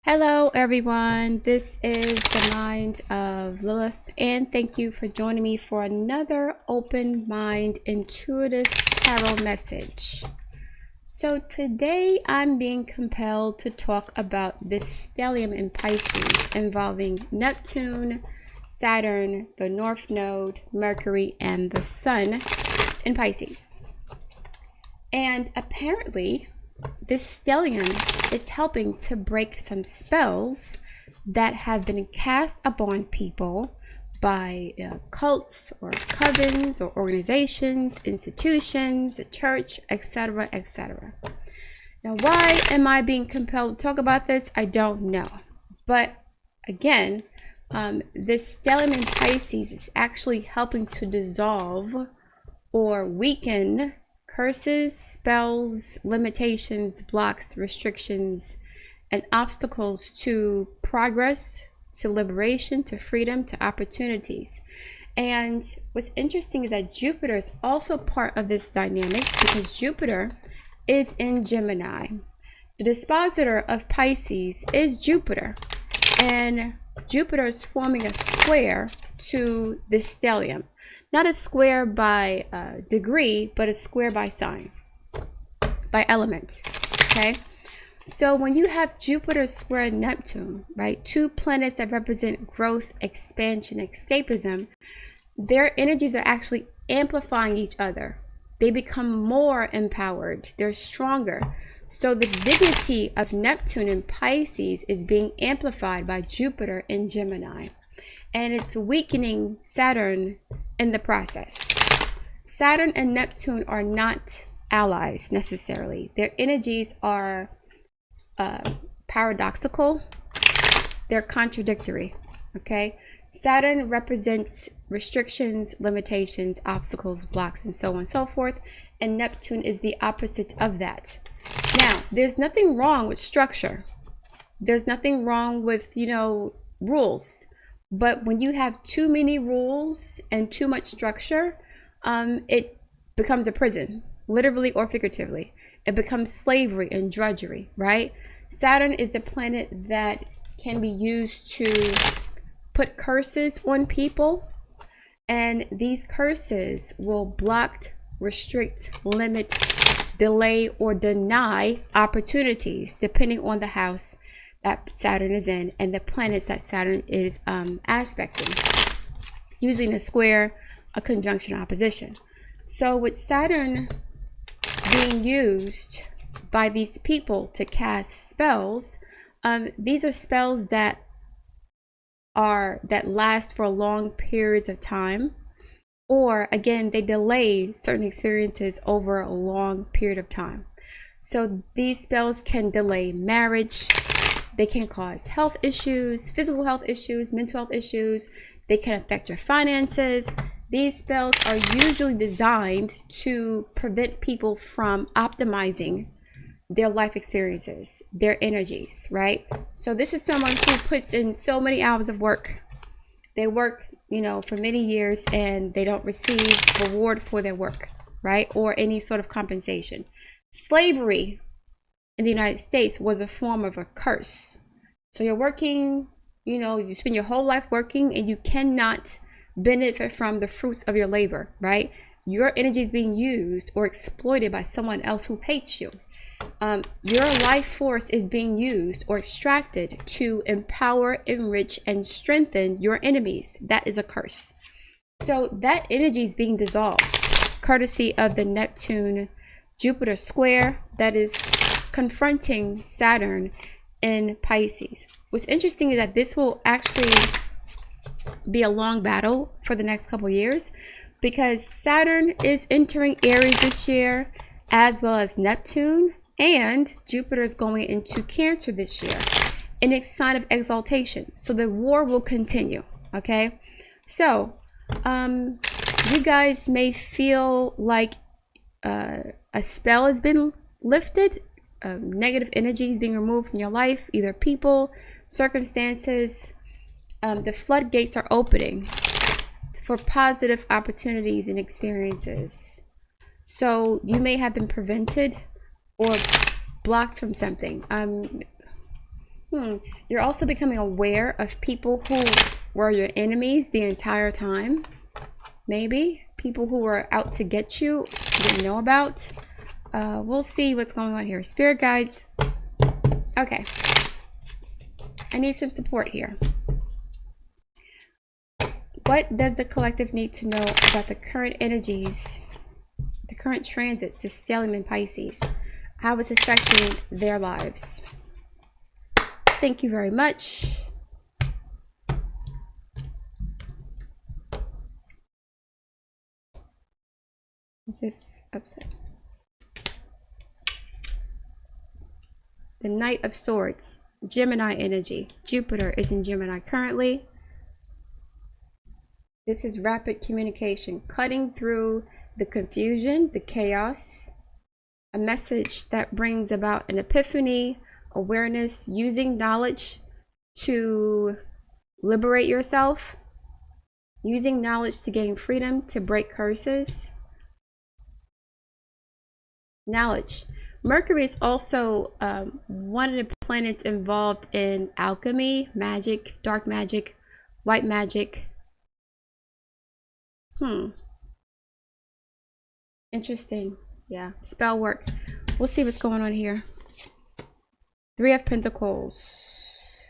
Hello everyone, this is the Mind of Lilith, and thank you for joining me for another open mind intuitive tarot message. So today I'm being compelled to talk about this stellium in Pisces involving Neptune, Saturn, the North Node, Mercury, and the Sun in Pisces. And apparently this stellium is helping to break some spells that have been cast upon people by cults or covens or organizations, institutions, the church, etc., etc. Now, why am I being compelled to talk about this? I don't know. But again, this stellium in Pisces is actually helping to dissolve or weaken curses, spells, limitations, blocks, restrictions, and obstacles to progress, to liberation, to freedom, to opportunities. And what's interesting is that Jupiter is also part of this dynamic because Jupiter is in Gemini. The dispositor of Pisces is Jupiter, and Jupiter is forming a square to this stellium. Not a square by degree, but a square by sign, by element, okay? So when you have Jupiter square Neptune, right, two planets that represent growth, expansion, escapism, their energies are actually amplifying each other. They become more empowered. They're stronger. So the dignity of Neptune in Pisces is being amplified by Jupiter in Gemini. And it's weakening Saturn in the process. Saturn and Neptune are not allies necessarily. Their energies are paradoxical. They're contradictory, okay? Saturn represents restrictions, limitations, obstacles, blocks, and so on and so forth. And Neptune is the opposite of that. Now, there's nothing wrong with structure. There's nothing wrong with, rules. But when you have too many rules and too much structure, it becomes a prison, literally or figuratively. It becomes slavery and drudgery, right? Saturn is the planet that can be used to put curses on people. And these curses will block, restrict, limit, delay, or deny opportunities, depending on the house that Saturn is in and the planets that Saturn is aspecting, using a square, a conjunction, opposition. So with Saturn being used by these people to cast spells, these are spells that last for long periods of time, or again, they delay certain experiences over a long period of time. So these spells can delay marriage. They can cause health issues, physical health issues, mental health issues. They can affect your finances. These spells are usually designed to prevent people from optimizing their life experiences, their energies, right? So this is someone who puts in so many hours of work. They work, for many years and they don't receive reward for their work, right? Or any sort of compensation. Slavery in the United States was a form of a curse. So you're working, you spend your whole life working and you cannot benefit from the fruits of your labor, right? Your energy is being used or exploited by someone else who hates you. Your life force is being used or extracted to empower, enrich, and strengthen your enemies. That is a curse. So that energy is being dissolved, courtesy of the Neptune Jupiter square that is confronting Saturn in Pisces. What's interesting is that this will actually be a long battle for the next couple years because Saturn is entering Aries this year, as well as Neptune, and Jupiter is going into Cancer this year in its sign of exaltation. So the war will continue, okay? So you guys may feel like a spell has been lifted, negative energy is being removed from your life, either people, circumstances. The floodgates are opening for positive opportunities and experiences. So you may have been prevented or blocked from something. You're also becoming aware of people who were your enemies the entire time. Maybe people who were out to get you didn't know about. We'll see what's going on here. Spirit guides. Okay. I need some support here. What does the collective need to know about the current energies, the current transits, the Stellium and Pisces? How it's affecting their lives? Thank you very much. Is this upset? The Knight of Swords, Gemini energy. Jupiter is in Gemini currently. This is rapid communication, cutting through the confusion, the chaos. A message that brings about an epiphany, awareness, using knowledge to liberate yourself, using knowledge to gain freedom, to break curses. Knowledge. Mercury is also one of the planets involved in alchemy, magic, dark magic, white magic. Interesting. Yeah, spell work. We'll see what's going on here. Three of Pentacles.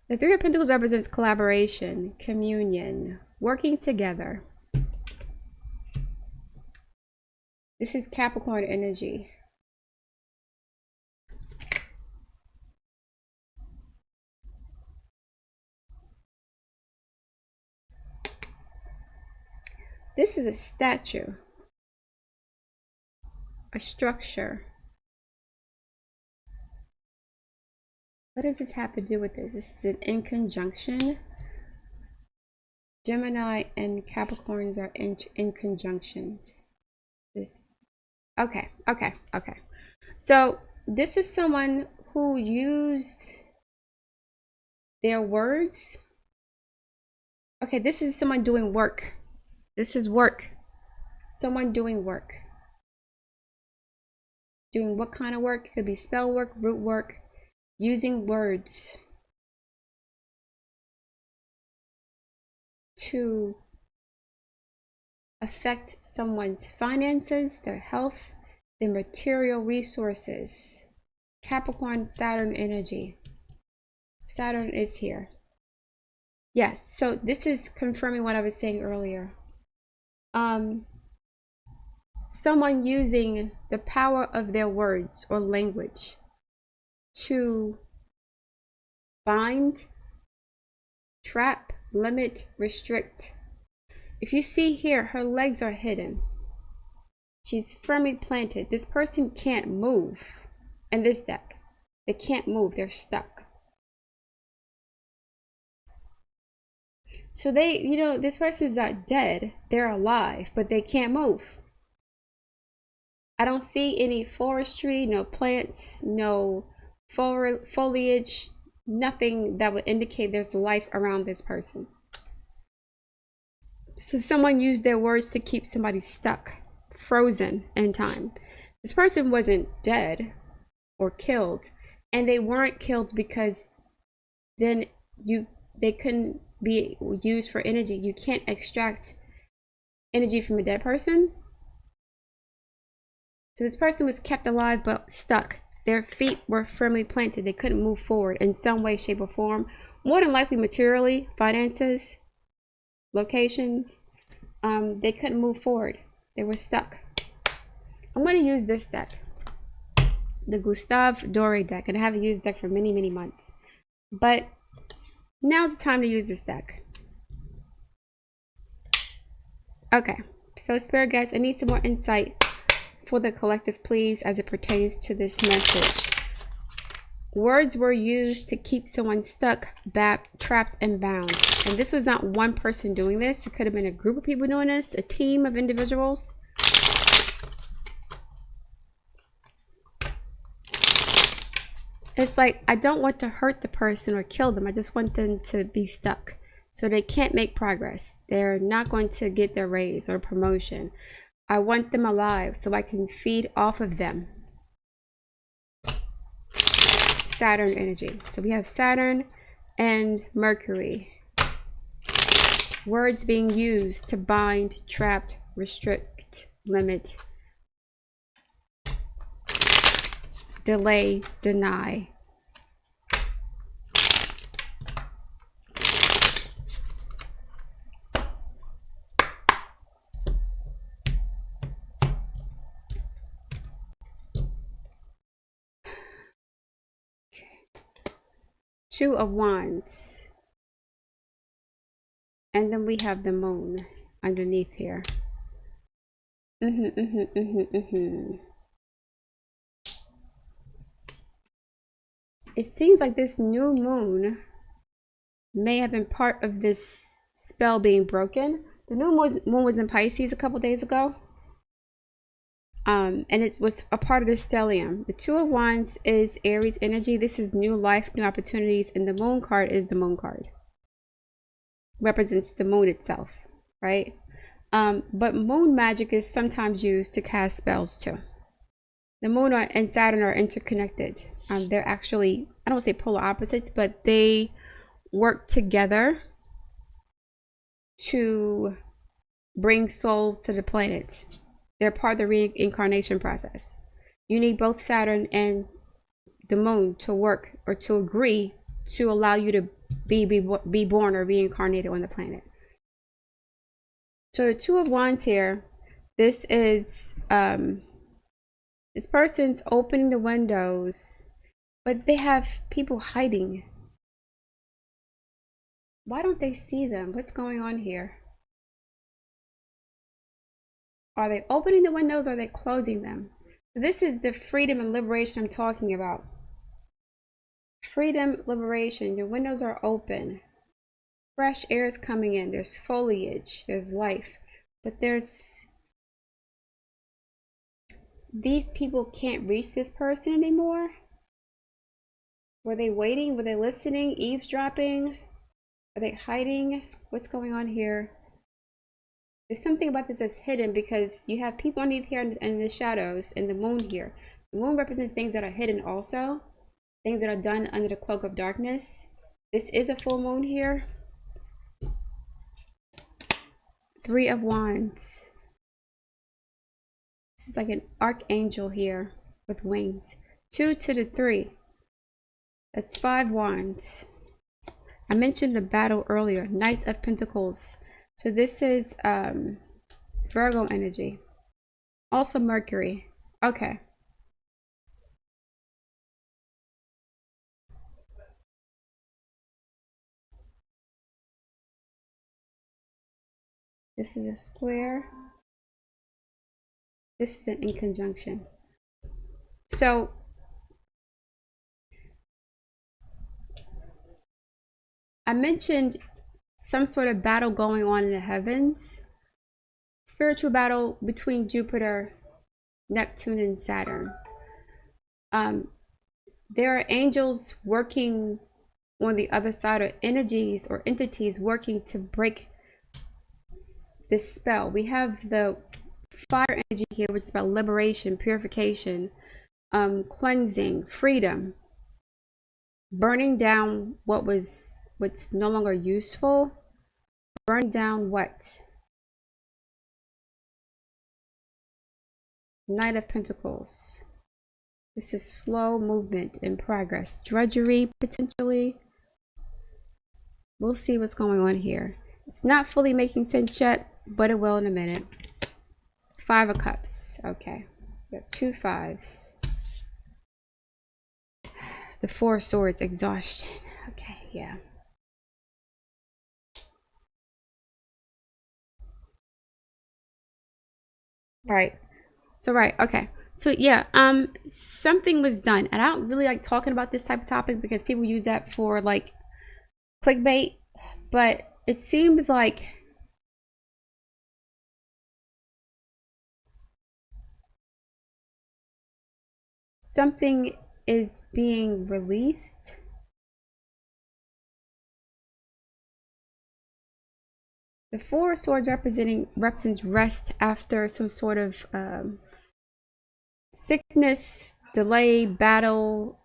The Three of Pentacles represents collaboration, communion, working together. This is Capricorn energy. This is a statue, a structure. What does this have to do with this? This is an in conjunction. Gemini and Capricorns are in conjunctions. This, okay. So this is someone who used their words. Okay, this is someone doing work. This is work. Someone doing work. Doing what kind of work? It could be spell work, root work, using words to affect someone's finances, their health, their material resources. Capricorn, Saturn energy. Saturn is here. Yes, so this is confirming what I was saying earlier. Someone using the power of their words or language to bind, trap, limit, restrict. If you see here, her legs are hidden. She's firmly planted. This person can't move. In this deck, they can't move. They're stuck. So they, this person's not dead. They're alive, but they can't move. I don't see any forestry, no plants, no foliage, nothing that would indicate there's life around this person. So someone used their words to keep somebody stuck, frozen in time. This person wasn't dead or killed, and they weren't killed because then they couldn't be used for energy. You can't extract energy from a dead person. So this person was kept alive but stuck. Their feet were firmly planted. They couldn't move forward in some way, shape, or form. More than likely materially, finances, locations. They couldn't move forward. They were stuck. I'm going to use this deck, the Gustave Doré deck, and I haven't used this deck for many, many months. But now's the time to use this deck. Okay, so Spirit guys, I need some more insight for the collective, please, as it pertains to this message. Words were used to keep someone stuck, trapped, and bound. And this was not one person doing this. It could have been a group of people doing this, a team of individuals. It's like, I don't want to hurt the person or kill them. I just want them to be stuck. So they can't make progress. They're not going to get their raise or promotion. I want them alive so I can feed off of them. Saturn energy. So we have Saturn and Mercury. Words being used to bind, trapped, restrict, limit, delay, deny. Two of Wands. And then we have the moon underneath here. It seems like this new moon may have been part of this spell being broken. The new moon was in Pisces a couple days ago. And it was a part of the stellium. The Two of Wands is Aries energy. This is new life, new opportunities, and the moon card is the moon card. Represents the moon itself, right? But moon magic is sometimes used to cast spells too. The moon and Saturn are interconnected. They're actually, I don't say polar opposites, but they work together to bring souls to the planet. They're part of the reincarnation process. You need both Saturn and the moon to work or to agree to allow you to be born or reincarnated on the planet. So the Two of Wands here, this is this person's opening the windows, but they have people hiding. Why don't they see them? What's going on here? Are they opening the windows or are they closing them? This is the freedom and liberation I'm talking about. Freedom, liberation. Your windows are open. Fresh air is coming in. There's foliage. There's life. But these people can't reach this person anymore. Were they waiting? Were they listening? Eavesdropping? Are they hiding? What's going on here? There's something about this that's hidden because you have people underneath here in the shadows and the moon here. The moon represents things that are hidden also. Things that are done under the cloak of darkness. This is a full moon here. Three of Wands. This is like an archangel here with wings. 2 to the 3. That's 5 wands. I mentioned the battle earlier. Knight of Pentacles. So this is Virgo energy. Also Mercury. Okay. This is a square. This is an in conjunction. So I mentioned some sort of battle going on in the heavens. Spiritual battle between Jupiter, Neptune, and Saturn. There are angels working on the other side, or energies or entities working to break this spell. We have the fire energy here, which is about liberation, purification, cleansing, freedom, burning down what's no longer useful. Burn down what? Knight of Pentacles. This is slow movement in progress. Drudgery, potentially. We'll see what's going on here. It's not fully making sense yet, but it will in a minute. 5 of Cups. Okay. We have 2 5s. The 4 of Swords. Exhaustion. Okay, yeah. Right. So, right. Okay. So, yeah. Something was done. And I don't really like talking about this type of topic because people use that for, like, clickbait. But it seems like something is being released. The 4 of Swords represents rest after some sort of sickness, delay, battle,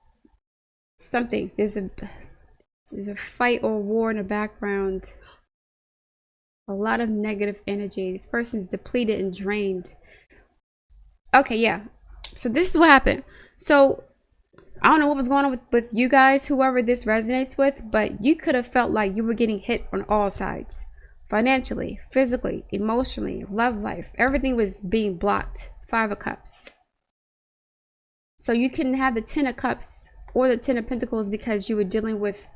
something. There's a fight or war in the background. A lot of negative energy. This person's depleted and drained. Okay, yeah. So this is what happened. So I don't know what was going on with you guys, whoever this resonates with, but you could have felt like you were getting hit on all sides. Financially, physically, emotionally, love life. Everything was being blocked. 5 of Cups. So you couldn't have the 10 of Cups or the 10 of Pentacles because you were dealing with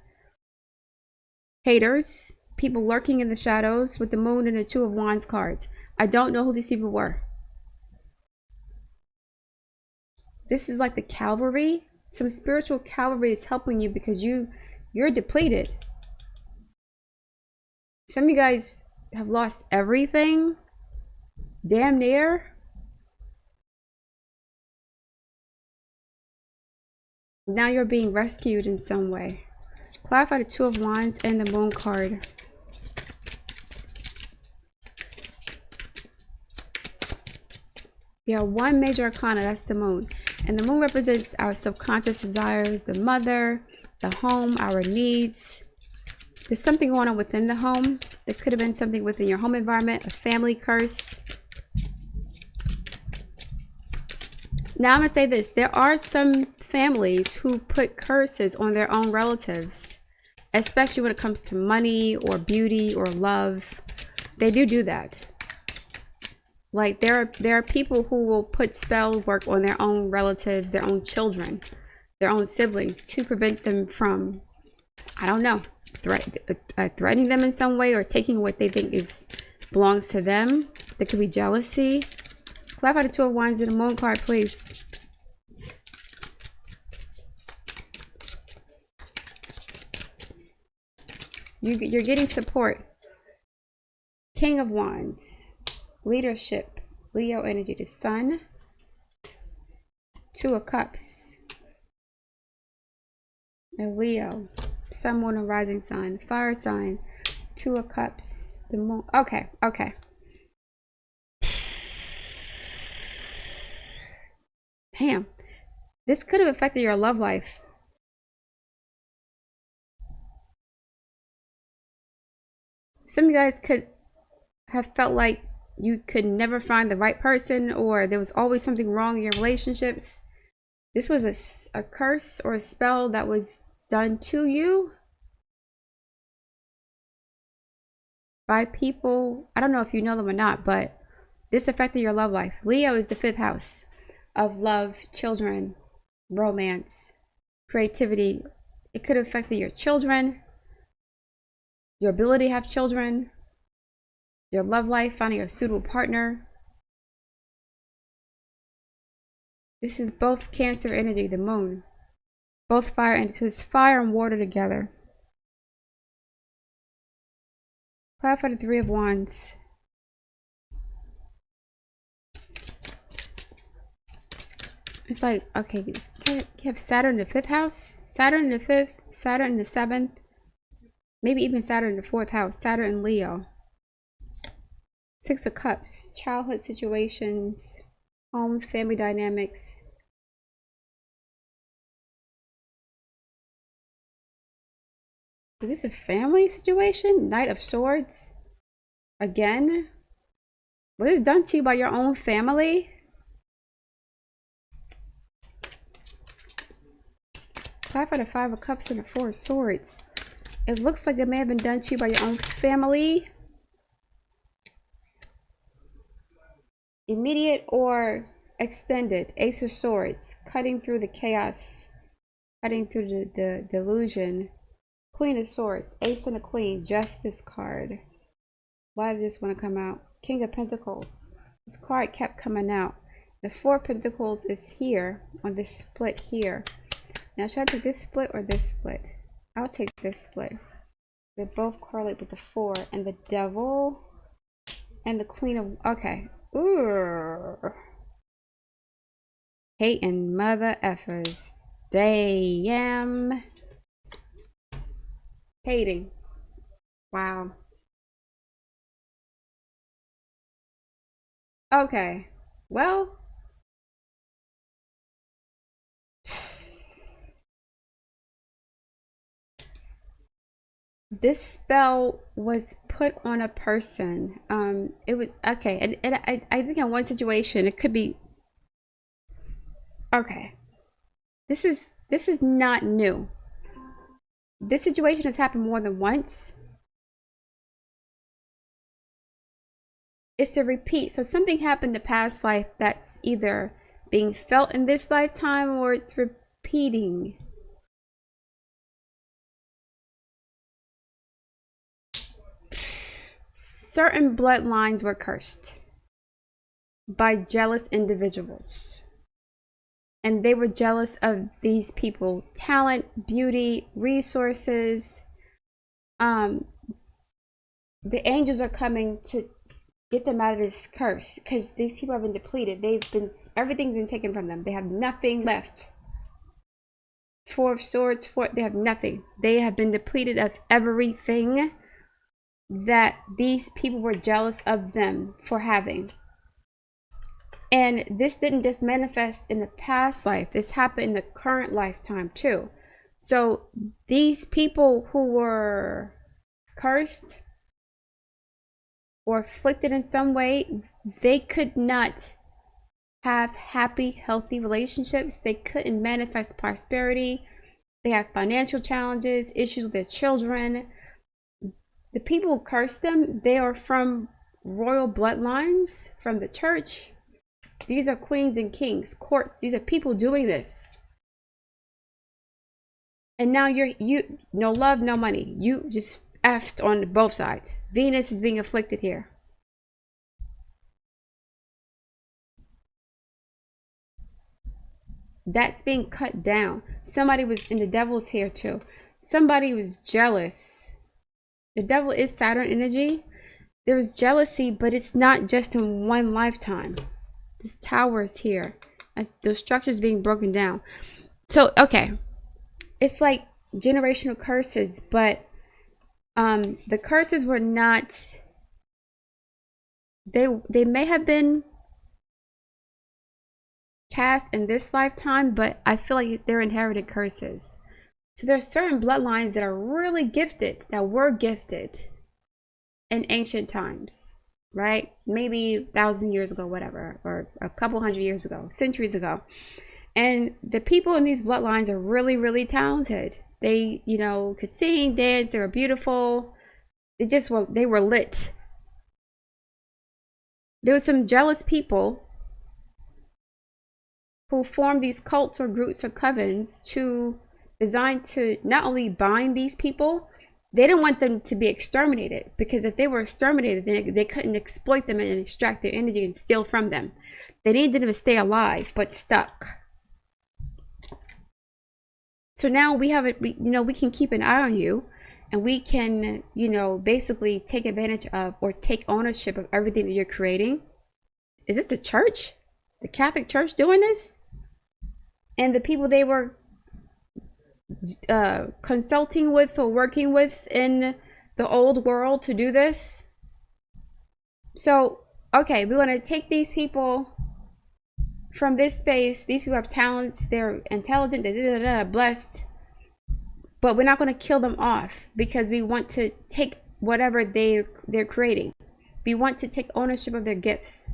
haters, people lurking in the shadows with the Moon and the 2 of Wands cards. I don't know who these people were. This is like the cavalry. Some spiritual cavalry is helping you because you're depleted. Some of you guys have lost everything. Damn near. Now you're being rescued in some way. Clarify the 2 of Wands and the Moon card. Yeah, one major arcana, that's the Moon. And the Moon represents our subconscious desires, the mother, the home, our needs. There's something going on within the home. There could have been something within your home environment, a family curse. Now I'm going to say this. There are some families who put curses on their own relatives, especially when it comes to money or beauty or love. They do that. Like there are people who will put spell work on their own relatives, their own children, their own siblings to prevent them from, I don't know, threatening them in some way or taking what they think belongs to them. There could be jealousy. Clarify the 2 of Wands in the Moon card, please. You're getting support. King of Wands. Leadership. Leo energy. The Sun. 2 of Cups. And Leo. Sun, Moon, and Rising Sun. Fire sign. 2 of Cups. The Moon. Okay. Damn. This could have affected your love life. Some of you guys could have felt like you could never find the right person, or there was always something wrong in your relationships. This was a curse or a spell that was done to you by people. I don't know if you know them or not, but this affected your love life. Leo is the 5th house of love, children, romance, creativity. It could have affected your children, your ability to have children, your love life, finding a suitable partner. This is both Cancer energy, the Moon. Both fire and so it's fire and water together. Clarify the 3 of Wands. It's like, okay, you have Saturn in the 5th house, Saturn in the 5th, Saturn in the 7th, maybe even Saturn in the 4th house, Saturn in Leo. 6 of Cups, childhood situations, home, family dynamics. Is this a family situation? Knight of Swords. Again? Was this done to you by your own family? Clarify the 5 of Cups and the 4 of Swords. It looks like it may have been done to you by your own family. Immediate or extended. Ace of Swords. Cutting through the chaos. Cutting through the illusion. Queen of Swords. Ace and a Queen. Justice card. Why did this want to come out? King of Pentacles. This card kept coming out. The 4 of Pentacles is here on this split here. Now should I take this split or this split? I'll take this split. They both correlate with the 4 and the Devil and the Queen of... Okay. Ooh. Hating mother effers. Damn. Hating. Wow. Okay. Well. this spell was put on a person. It was okay, and I think in one situation it could be okay. This is not new. This situation has happened more than once. It's a repeat. So something happened in the past life that's either being felt in this lifetime or it's repeating. Certain bloodlines were cursed by jealous individuals. And they were jealous of these people, talent, beauty, resources. The angels are coming to get them out of this curse because these people have been depleted. Everything's been taken from them. They have nothing left. Four of Swords, they have nothing. They have been depleted of everything that these people were jealous of them for having. And this didn't just manifest in the past life. This happened in the current lifetime too. So these people who were cursed or afflicted in some way, they could not have happy, healthy relationships. They couldn't manifest prosperity. They have financial challenges, issues with their children. The people who cursed them, they are from royal bloodlines, from the church. These are queens and kings, courts. These are people doing this. And now you no love, no money. You just effed on both sides. Venus is being afflicted here. That's being cut down. Somebody was, and the devil's here too. Somebody was jealous. The devil is Saturn energy. There was jealousy, but it's not just in one lifetime. This tower is here as the structures being broken down. So okay, it's like generational curses, but the curses were not, they may have been cast in this lifetime, but I feel like they're inherited curses. So there's certain bloodlines that are really gifted, that were gifted in ancient times, right? Maybe 1,000 years ago, whatever, or a couple hundred years ago, centuries ago. And the people in these bloodlines are really, really talented. They, could sing, dance, they were beautiful. They were lit. There were some jealous people who formed these cults or groups or covens designed to not only bind these people, they didn't want them to be exterminated, because if they were exterminated, then they couldn't exploit them and extract their energy and steal from them. They needed them to stay alive, but stuck. So now we have it, we can keep an eye on you, and we can, basically take advantage of or take ownership of everything that you're creating. Is this the church? The Catholic Church doing this? And the people they were consulting with or working with in the old world to do this. So okay, we want to take these people from this space. These people have talents, they're intelligent, they're blessed, but we're not going to kill them off because we want to take whatever they're creating. We want to take ownership of their gifts.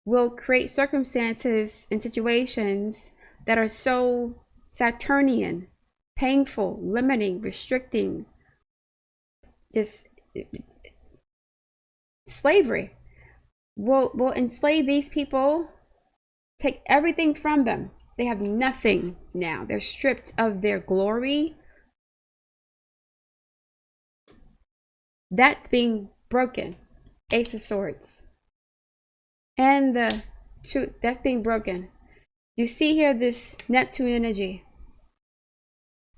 We'll create circumstances and situations that are so Saturnian, painful, limiting, restricting, just slavery. We'll enslave these people, take everything from them. They have nothing now. They're stripped of their glory. That's being broken. Ace of Swords. And the two, that's being broken. You see here this Neptune energy.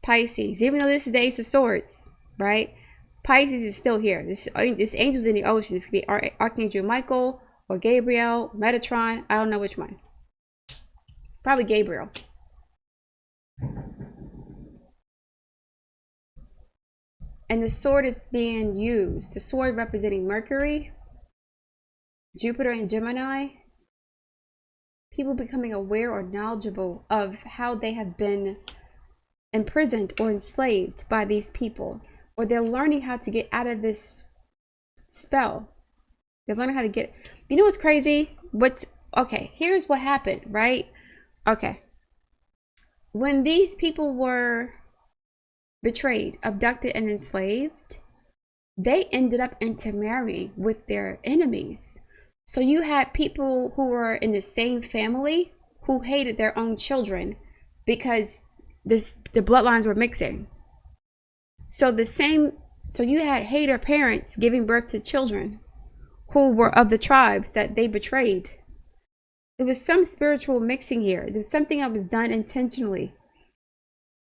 Pisces, even though this is the Ace of Swords, right? Pisces is still here. This angels in the ocean. This could be Archangel Michael or Gabriel, Metatron. I don't know which one. Probably Gabriel. And the sword is being used. The sword representing Mercury, Jupiter, and Gemini. People becoming aware or knowledgeable of how they have been imprisoned or enslaved by these people. or they're learning how to get out of this spell. They're learning how to get, you know what's crazy? Okay, here's what happened, right? Okay. When these people were betrayed, abducted, and enslaved, they ended up intermarrying with their enemies. So you had people who were in the same family who hated their own children because the bloodlines were mixing. So you had hater parents giving birth to children who were of the tribes that they betrayed. There was some spiritual mixing here. There was something that was done intentionally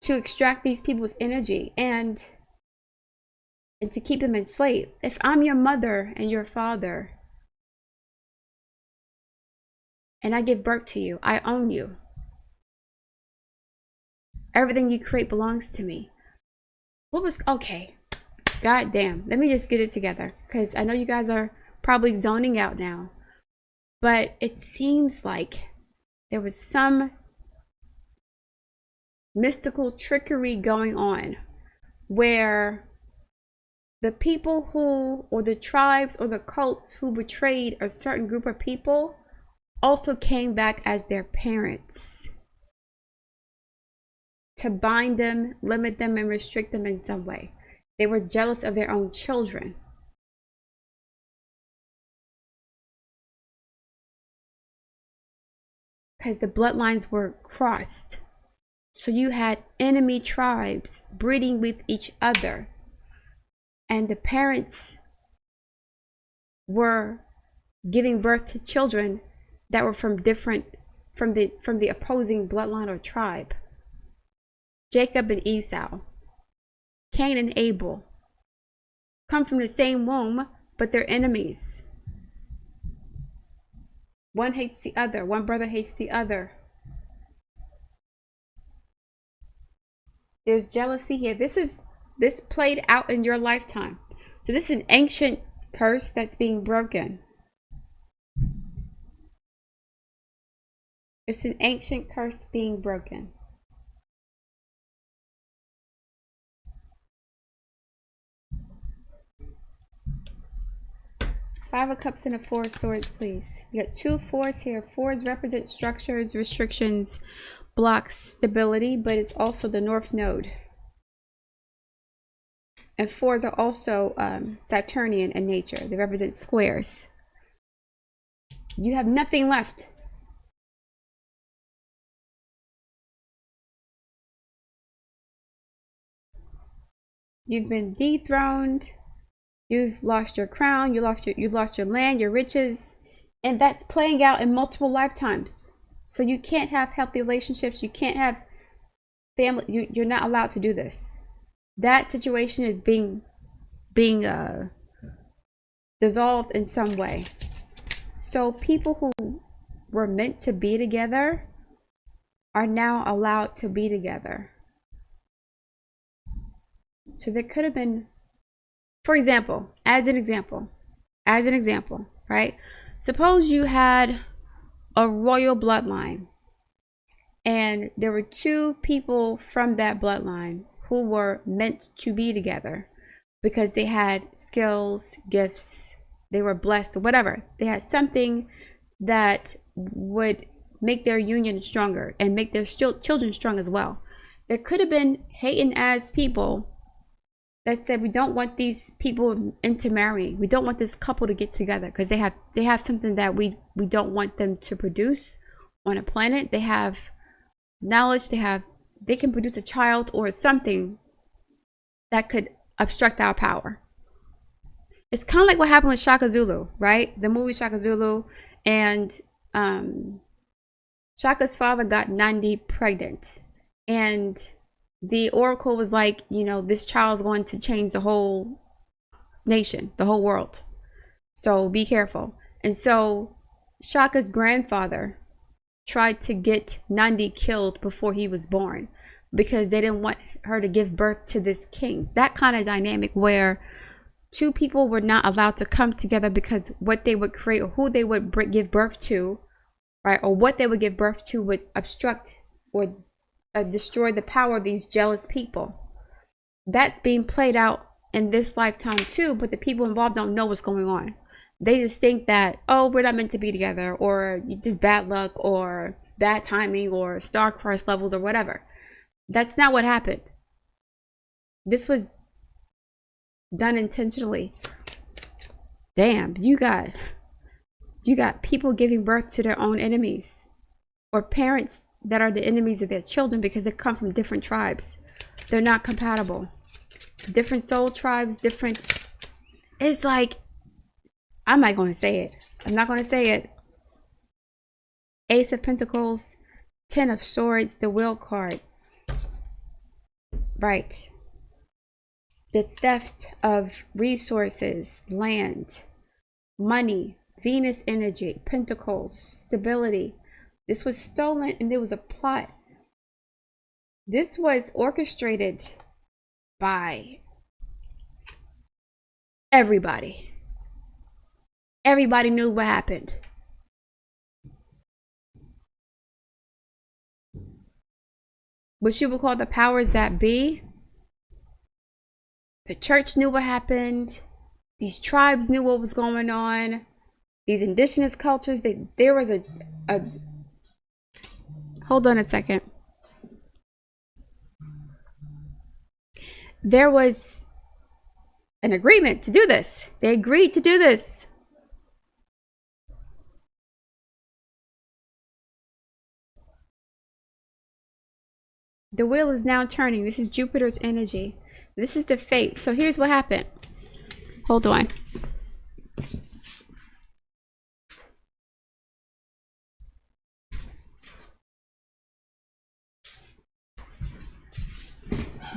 to extract these people's energy and to keep them enslaved. If I'm your mother and your father, and I give birth to you, I own you. Everything you create belongs to me. Okay. God damn. Let me just get it together, because I know you guys are probably zoning out now. But it seems like there was some mystical trickery going on where the people who, or the tribes or the cults who betrayed a certain group of people also came back as their parents to bind them, limit them, and restrict them in some way. They were jealous of their own children. Because the bloodlines were crossed. So you had enemy tribes breeding with each other. And the parents were giving birth to children that were from the opposing bloodline or tribe. Jacob and Esau, Cain and Abel, come from the same womb, but they're enemies. One hates the other. One brother hates the other. There's jealousy here. This played out in your lifetime. So this is an ancient curse that's being broken. It's an ancient curse being broken. Five of Cups and a Four of Swords, please. We got two fours here. Fours represent structures, restrictions, blocks, stability, but it's also the North Node. And fours are also Saturnian in nature. They represent squares. You have nothing left. You've been dethroned. You've lost your crown. You've lost your land, your riches, and that's playing out in multiple lifetimes. So you can't have healthy relationships. You can't have family. You're not allowed to do this. That situation is being dissolved in some way. So people who were meant to be together are now allowed to be together. So there could have been, for example, as an example, right? Suppose you had a royal bloodline and there were two people from that bloodline who were meant to be together because they had skills, gifts, they were blessed, or whatever. They had something that would make their union stronger and make their children strong as well. There could have been hating as people that said, we don't want these people intermarrying. We don't want this couple to get together because they have something that we don't want them to produce on a planet. They have knowledge. They can produce a child or something that could obstruct our power. It's kind of like what happened with Shaka Zulu, right? The movie Shaka Zulu, and Shaka's father got Nandi pregnant, and the oracle was like, this child's going to change the whole nation, the whole world. So be careful. And so Shaka's grandfather tried to get Nandi killed before he was born because they didn't want her to give birth to this king. That kind of dynamic where two people were not allowed to come together because what they would create or who they would give birth to, right, or what they would give birth to would obstruct or destroy the power of these jealous people. That's being played out in this lifetime too, but the people involved don't know what's going on. They just think that, oh, we're not meant to be together, or just bad luck, or bad timing, or star-crossed levels, or whatever. That's not what happened. This was done intentionally. Damn, you got people giving birth to their own enemies, or parents that are the enemies of their children because they come from different tribes. They're not compatible. Different soul tribes, different. It's like, I'm not going to say it. I'm not going to say it. Ace of Pentacles, Ten of Swords, the Will card. Right. The theft of resources, land, money, Venus energy, Pentacles, stability. This was stolen and there was a plot. This was orchestrated by everybody. Everybody knew what happened. What you would call the powers that be. The church knew what happened. These tribes knew what was going on. These indigenous cultures, there was a hold on a second. There was an agreement to do this. They agreed to do this. The wheel is now turning. This is Jupiter's energy. This is the fate. So here's what happened. Hold on.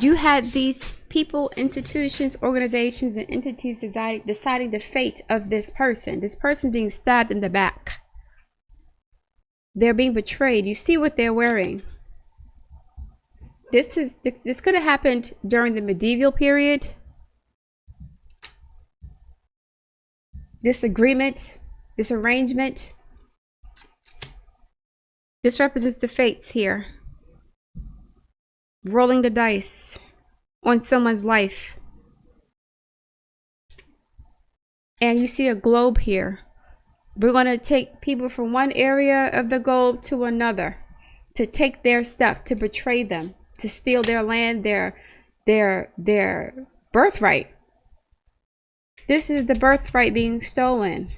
You had these people, institutions, organizations, and entities deciding the fate of this person. This person being stabbed in the back. They're being betrayed. You see what they're wearing. This could have happened during the medieval period. This agreement, this arrangement. This represents the fates here. Rolling the dice on someone's life. And you see a globe here. We're going to take people from one area of the globe to another, to take their stuff, to betray them, to steal their land, their birthright. This is the birthright being stolen.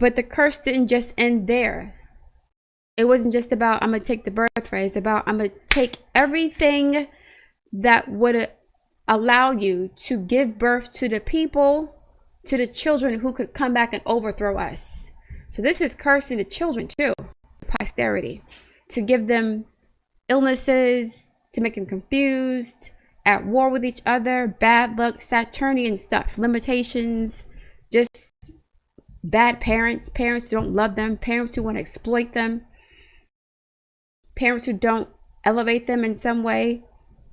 But the curse didn't just end there. It wasn't just about, I'm going to take the birthright. It's about, I'm going to take everything that would allow you to give birth to the people, to the children who could come back and overthrow us. So this is cursing the children too, posterity, to give them illnesses, to make them confused, at war with each other, bad luck, Saturnian stuff, limitations, just bad parents, parents who don't love them, parents who want to exploit them, parents who don't elevate them in some way.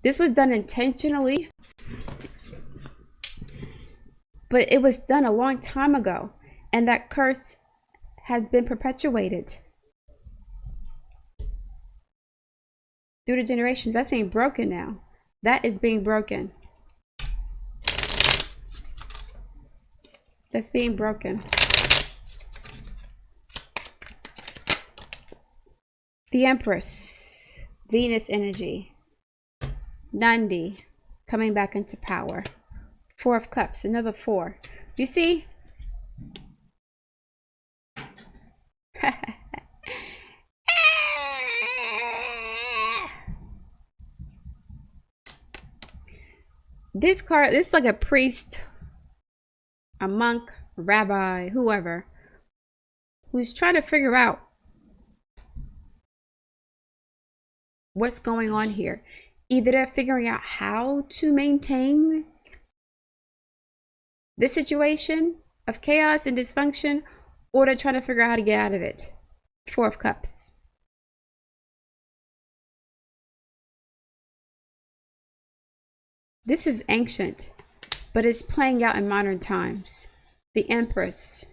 This was done intentionally, but it was done a long time ago, and that curse has been perpetuated through the generations. That's being broken now. That is being broken. That's being broken. The Empress, Venus energy, Nandi coming back into power. Four of Cups, another four. You see? This card, this is like a priest, a monk, a rabbi, whoever, who's trying to figure out what's going on here. Either they're figuring out how to maintain this situation of chaos and dysfunction, or they're trying to figure out how to get out of it. Four of Cups. This is ancient, but it's playing out in modern times. The Empress.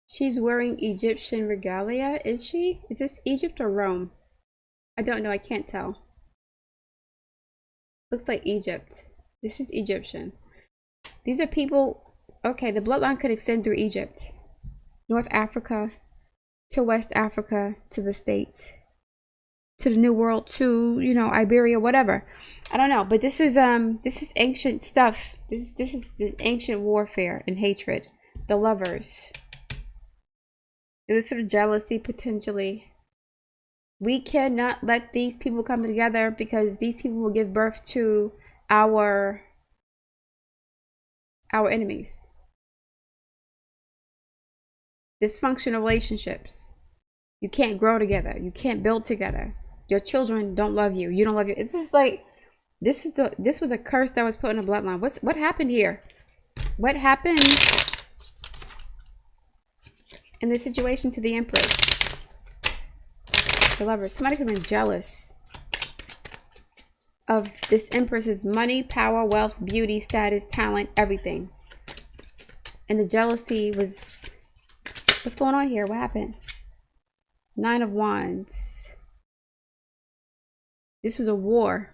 She's wearing Egyptian regalia, is she? Is this Egypt or Rome? I don't know, I can't tell. Looks like Egypt. This is Egyptian. These are people, okay, the bloodline could extend through Egypt, North Africa, to West Africa, to the States, to the New World, to, you know, Iberia, whatever. I don't know, but this is ancient stuff. This is the ancient warfare and hatred. The lovers. There's some jealousy potentially. We cannot let these people come together because these people will give birth to our enemies. Dysfunctional relationships. You can't grow together. You can't build together. Your children don't love you. You don't love you. It's just like this was a curse that was put in a bloodline. What happened here? What happened in this situation to the Empress? The Lovers. Somebody could have been jealous of this Empress's money, power, wealth, beauty, status, talent, everything. And the jealousy was, what's going on here? What happened? 9 of Wands. This was a war.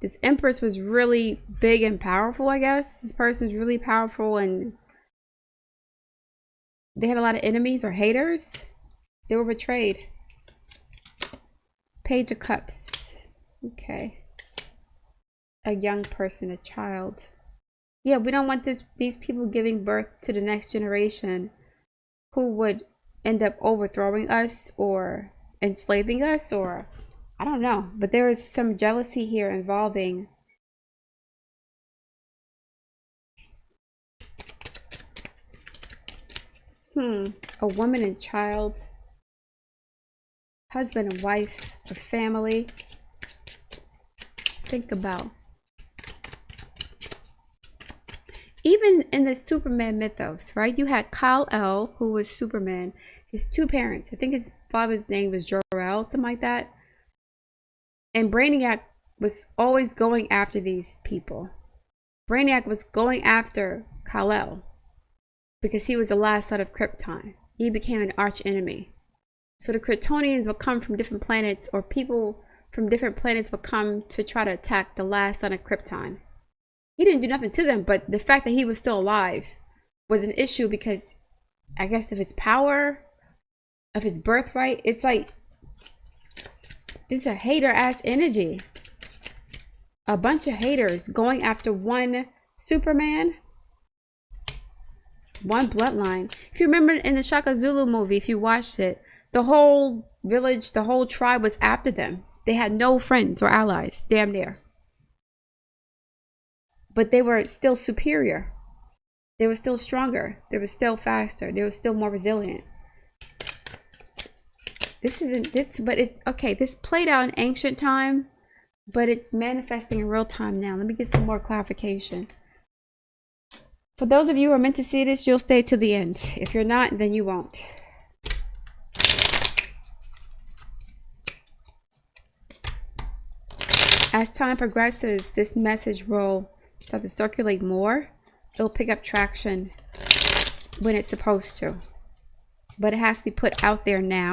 This Empress was really big and powerful, I guess. This person's really powerful and they had a lot of enemies or haters. They were betrayed. Page of Cups. Okay. A young person, a child. Yeah, we don't want these people giving birth to the next generation who would end up overthrowing us or enslaving us, or I don't know. But there is some jealousy here involving a woman and child, husband and wife, a family. Think about. Even in the Superman mythos, right? You had Kal-El, who was Superman. His two parents, I think his father's name was Jor-El, something like that. And Brainiac was always going after these people. Brainiac was going after Kal-El because he was the last son of Krypton. He became an arch enemy. So the Kryptonians would come from different planets, or people from different planets would come to try to attack the last son of Krypton. He didn't do nothing to them, but the fact that he was still alive was an issue because I guess of his power, of his birthright. It's like, this is a hater ass energy. A bunch of haters going after one Superman, one bloodline. If you remember in the Shaka Zulu movie, if you watched it, the whole village, the whole tribe was after them. They had no friends or allies, damn near. But they were still superior. They were still stronger. They were still faster. They were still more resilient. This isn't this, but it, okay, this played out in ancient time, but it's manifesting in real time now. Let me get some more clarification. For those of you who are meant to see this, you'll stay to the end. If you're not, then you won't. As time progresses, this message will start to circulate more. It'll pick up traction when it's supposed to, but it has to be put out there now,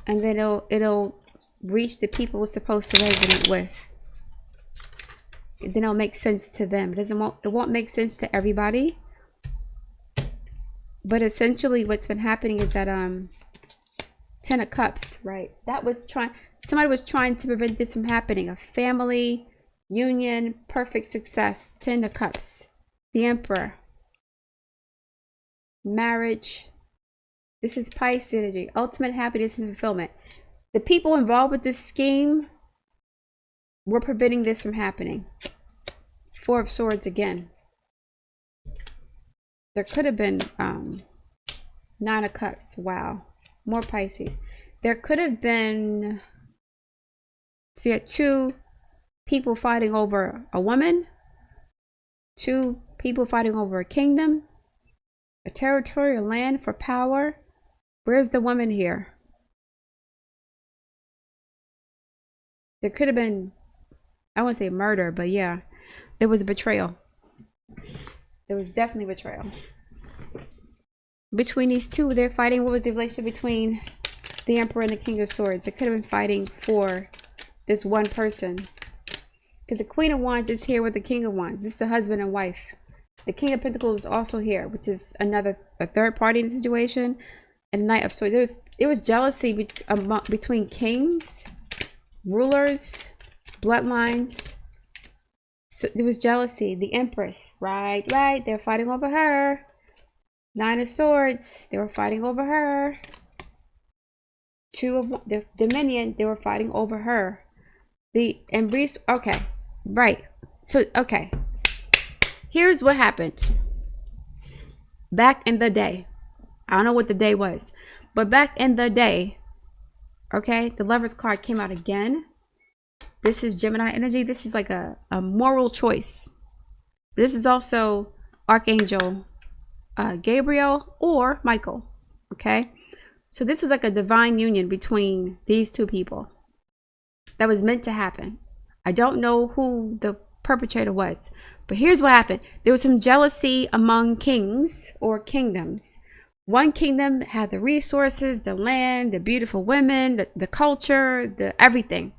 and then it'll reach the people it's supposed to resonate with. Then it'll make sense to them. It won't make sense to everybody, but essentially what's been happening is that 10 of Cups, right? Somebody was trying to prevent this from happening. A family union, perfect success. 10 of Cups, the Emperor, marriage. This is Pisces energy, ultimate happiness and fulfillment. The people involved with this scheme were preventing this from happening. 4 of Swords again. There could have been 9 of Cups. Wow, more Pisces. There could have been, so you had 2 people fighting over a woman, 2 people fighting over a kingdom, a territory, a land for power. Where's the woman here? There could have been, I wouldn't say murder, but yeah, there was a betrayal. There was definitely betrayal. Between these two, they're fighting. What was the relationship between the Emperor and the King of Swords? They could have been fighting for this one person. Because the Queen of Wands is here with the King of Wands. This is the husband and wife. The King of Pentacles is also here, which is a third party in the situation. And the Knight of Swords. There was jealousy between kings, rulers, bloodlines. So there was jealousy. The Empress, right. They're fighting over her. Nine of Swords, they were fighting over her. Two of the Dominion, they were fighting over her. The Embrace, okay, right. So, okay. Here's what happened. Back in the day, I don't know what the day was, but back in the day, okay, the Lover's card came out again. This is Gemini energy. This is like a moral choice. This is also Archangel Gabriel or Michael. Okay, so this was like a divine union between these two people that was meant to happen. I don't know who the perpetrator was, but here's what happened. There was some jealousy among kings or kingdoms. One kingdom had the resources, the land, the beautiful women, the culture, the everything.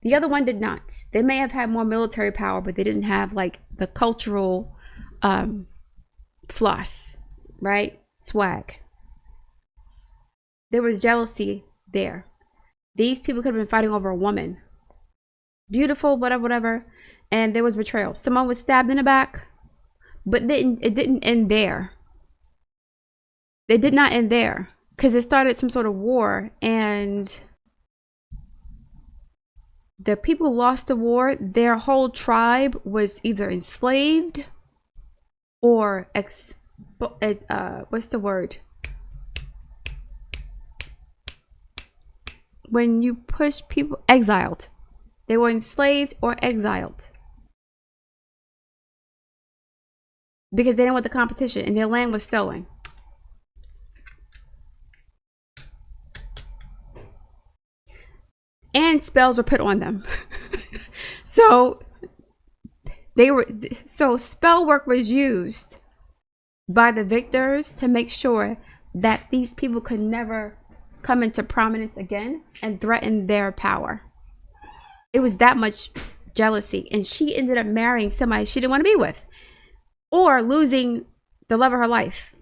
The other one did not. They may have had more military power, but they didn't have like the cultural floss, right? Swag. There was jealousy there. These people could have been fighting over a woman. Beautiful, whatever. And there was betrayal. Someone was stabbed in the back, but it didn't end there. They did not end there because it started some sort of war, and the people who lost the war, their whole tribe was either enslaved or what's the word? When you push people, exiled. They were enslaved or exiled because they didn't want the competition and their land was stolen. And spells were put on them. So spell work was used by the victors to make sure that these people could never come into prominence again and threaten their power. It was that much jealousy, and she ended up marrying somebody she didn't want to be with, or losing the love of her life.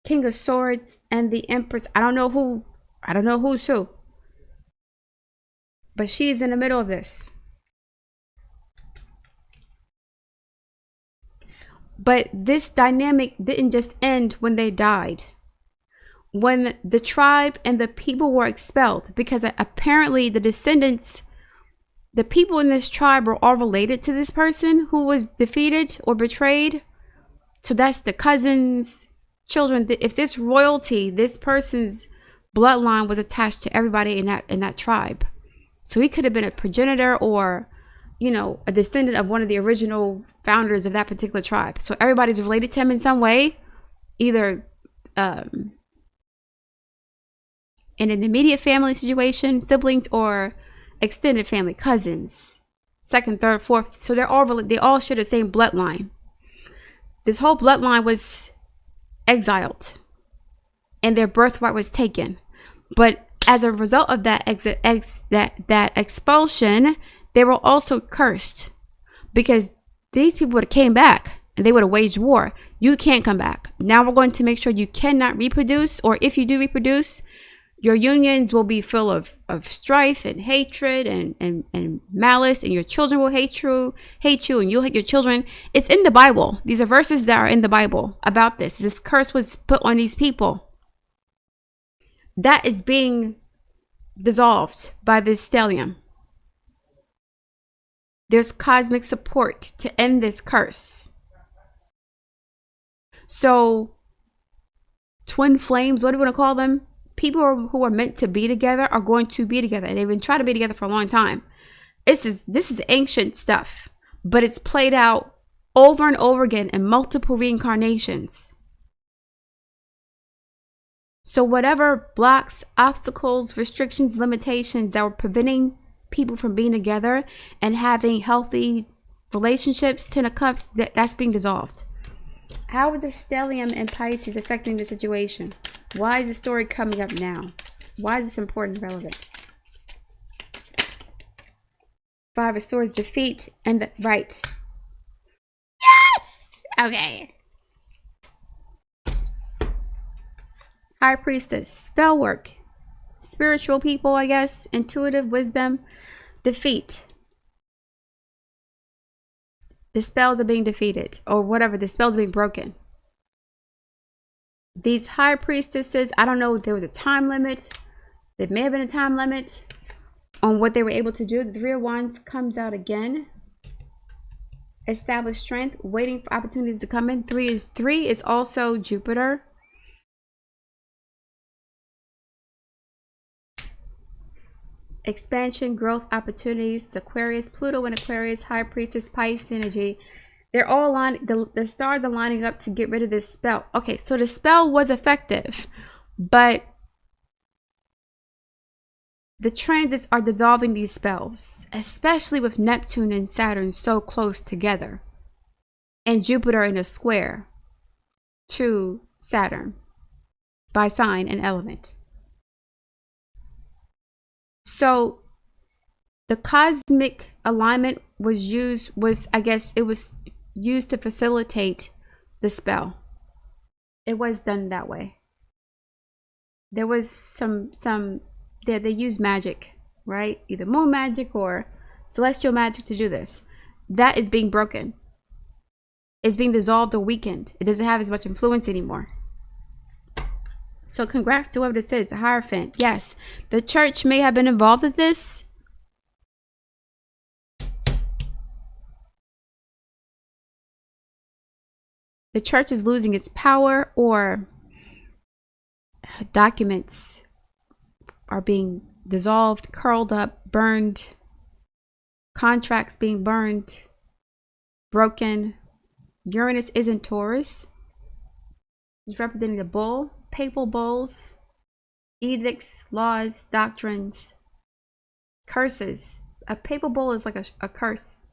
King of Swords and the Empress. I don't know who's who, but she's in the middle of this. But this dynamic didn't just end when they died. When the tribe and the people were expelled, because apparently the descendants, the people in this tribe were all related to this person who was defeated or betrayed. So that's the cousins, children. If this royalty, this person's bloodline was attached to everybody in that tribe. So he could have been a progenitor or, a descendant of one of the original founders of that particular tribe. So everybody's related to him in some way, either in an immediate family situation, siblings, or extended family, cousins, second, third, fourth. So they all share the same bloodline. This whole bloodline was exiled and their birthright was taken. But as a result of that that expulsion, they were also cursed, because these people would have came back and they would have waged war. You can't come back. Now we're going to make sure you cannot reproduce, or if you do reproduce, your unions will be full of strife and hatred and malice, and your children will hate you, and you'll hate your children. It's in the Bible. These are verses that are in the Bible about this. This curse was put on these people. That is being dissolved by this stellium. There's cosmic support to end this curse. So, twin flames, what do you want to call them? People who are meant to be together are going to be together, and they've been trying to be together for a long time. This is ancient stuff, but it's played out over and over again in multiple reincarnations. So whatever blocks, obstacles, restrictions, limitations that were preventing people from being together and having healthy relationships, Ten of Cups, that's being dissolved. How is the stellium in Pisces affecting the situation? Why is the story coming up now? Why is this important and relevant? Five of Swords, defeat, and the right. Yes! Okay. High Priestess, spell work. Spiritual people, I guess. Intuitive wisdom. Defeat. The spells are being defeated. Or whatever. The spells are being broken. These High Priestesses, I don't know if there was a time limit. There may have been a time limit on what they were able to do. The Three of Wands comes out again. Establish strength. Waiting for opportunities to come in. Three is also Jupiter. Expansion, growth, opportunities, Aquarius, Pluto and Aquarius, High Priestess, Pisces energy. They're all on, the stars are lining up to get rid of this spell. Okay, so the spell was effective, but the transits are dissolving these spells, especially with Neptune and Saturn so close together, and Jupiter in a square to Saturn by sign and element. So the cosmic alignment was used, I guess it was used to facilitate the spell. It was done that way. There was they used magic, right? Either moon magic or celestial magic to do this. That is being broken. It's being dissolved or weakened. It doesn't have as much influence anymore. So congrats to whoever this is, the Hierophant. Yes, the church may have been involved with this. The church is losing its power, or documents are being dissolved, curled up, burned, contracts being burned, broken. Uranus is in Taurus. He's representing the bull, papal bulls, edicts, laws, doctrines, curses. A papal bull is like a curse.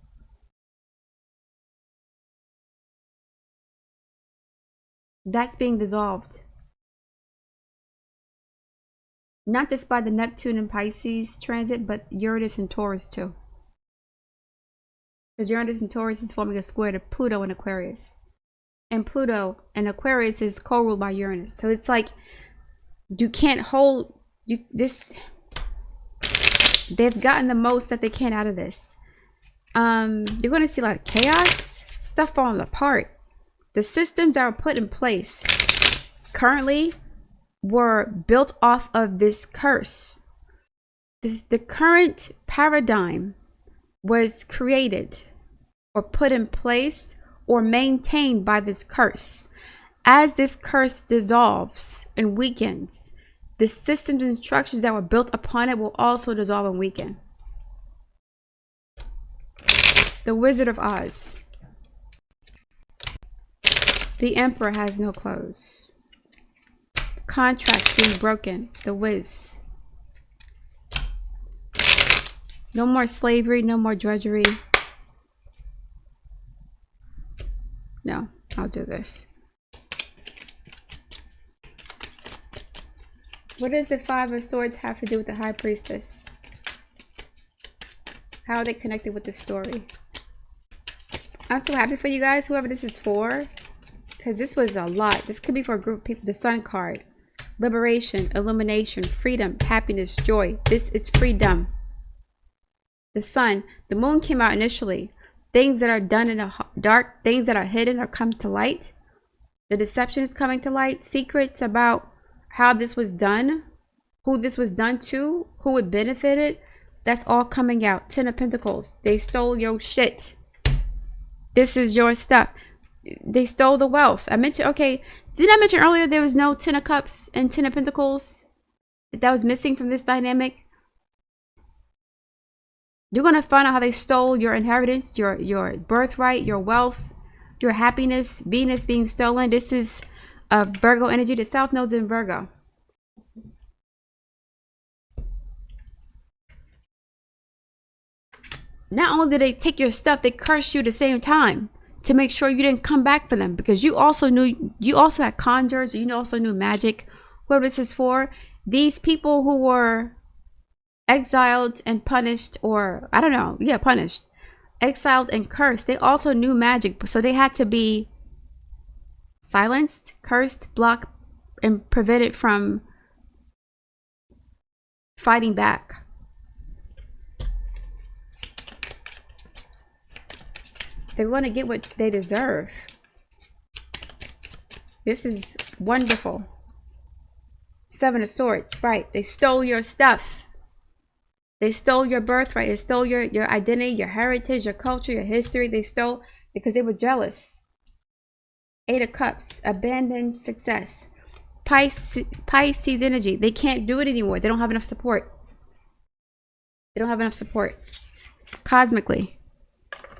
That's being dissolved. Not just by the Neptune and Pisces transit, but Uranus and Taurus too. Because Uranus and Taurus is forming a square to Pluto and Aquarius. And Pluto and Aquarius is co-ruled by Uranus. So it's like you can't hold this. They've gotten the most that they can out of this. You're going to see a lot of chaos, stuff falling apart. The systems that were put in place currently were built off of this curse. The current paradigm was created or put in place or maintained by this curse. As this curse dissolves and weakens, the systems and structures that were built upon it will also dissolve and weaken. The Wizard of Oz. The Emperor has no clothes. Contracts being broken. The Wiz. No more slavery, no more drudgery. No, I'll do this. What does the Five of Swords have to do with the High Priestess? How are they connected with the story? I'm so happy for you guys, whoever this is for. Because this was a lot. This could be for a group of people. The Sun card. Liberation, illumination, freedom, happiness, joy. This is freedom. The Sun. The Moon came out initially. Things that are done in the dark, things that are hidden are come to light. The deception is coming to light. Secrets about how this was done. Who this was done to. Who it benefited. That's all coming out. Ten of Pentacles. They stole your shit. This is your stuff. They stole the wealth. I mentioned, okay, didn't I mention earlier there was no Ten of Cups and Ten of Pentacles that was missing from this dynamic? You're going to find out how they stole your inheritance, your birthright, your wealth, your happiness. Venus being stolen. This is a Virgo energy. The South Node's in Virgo. Not only did they take your stuff, they cursed you at the same time to make sure you didn't come back for them, because you also had conjurers, you also knew magic. Whoever this is for, these people who were exiled and punished, or I don't know, yeah, punished, exiled and cursed, they also knew magic, so they had to be silenced, cursed, blocked, and prevented from fighting back. They want to get what they deserve. This is wonderful. Seven of Swords, right? They stole your stuff. They stole your birthright. They stole your identity, your heritage, your culture, your history. They stole because they were jealous. Eight of Cups, abandoned success. Pisces energy. They can't do it anymore. They don't have enough support. They don't have enough support. Cosmically.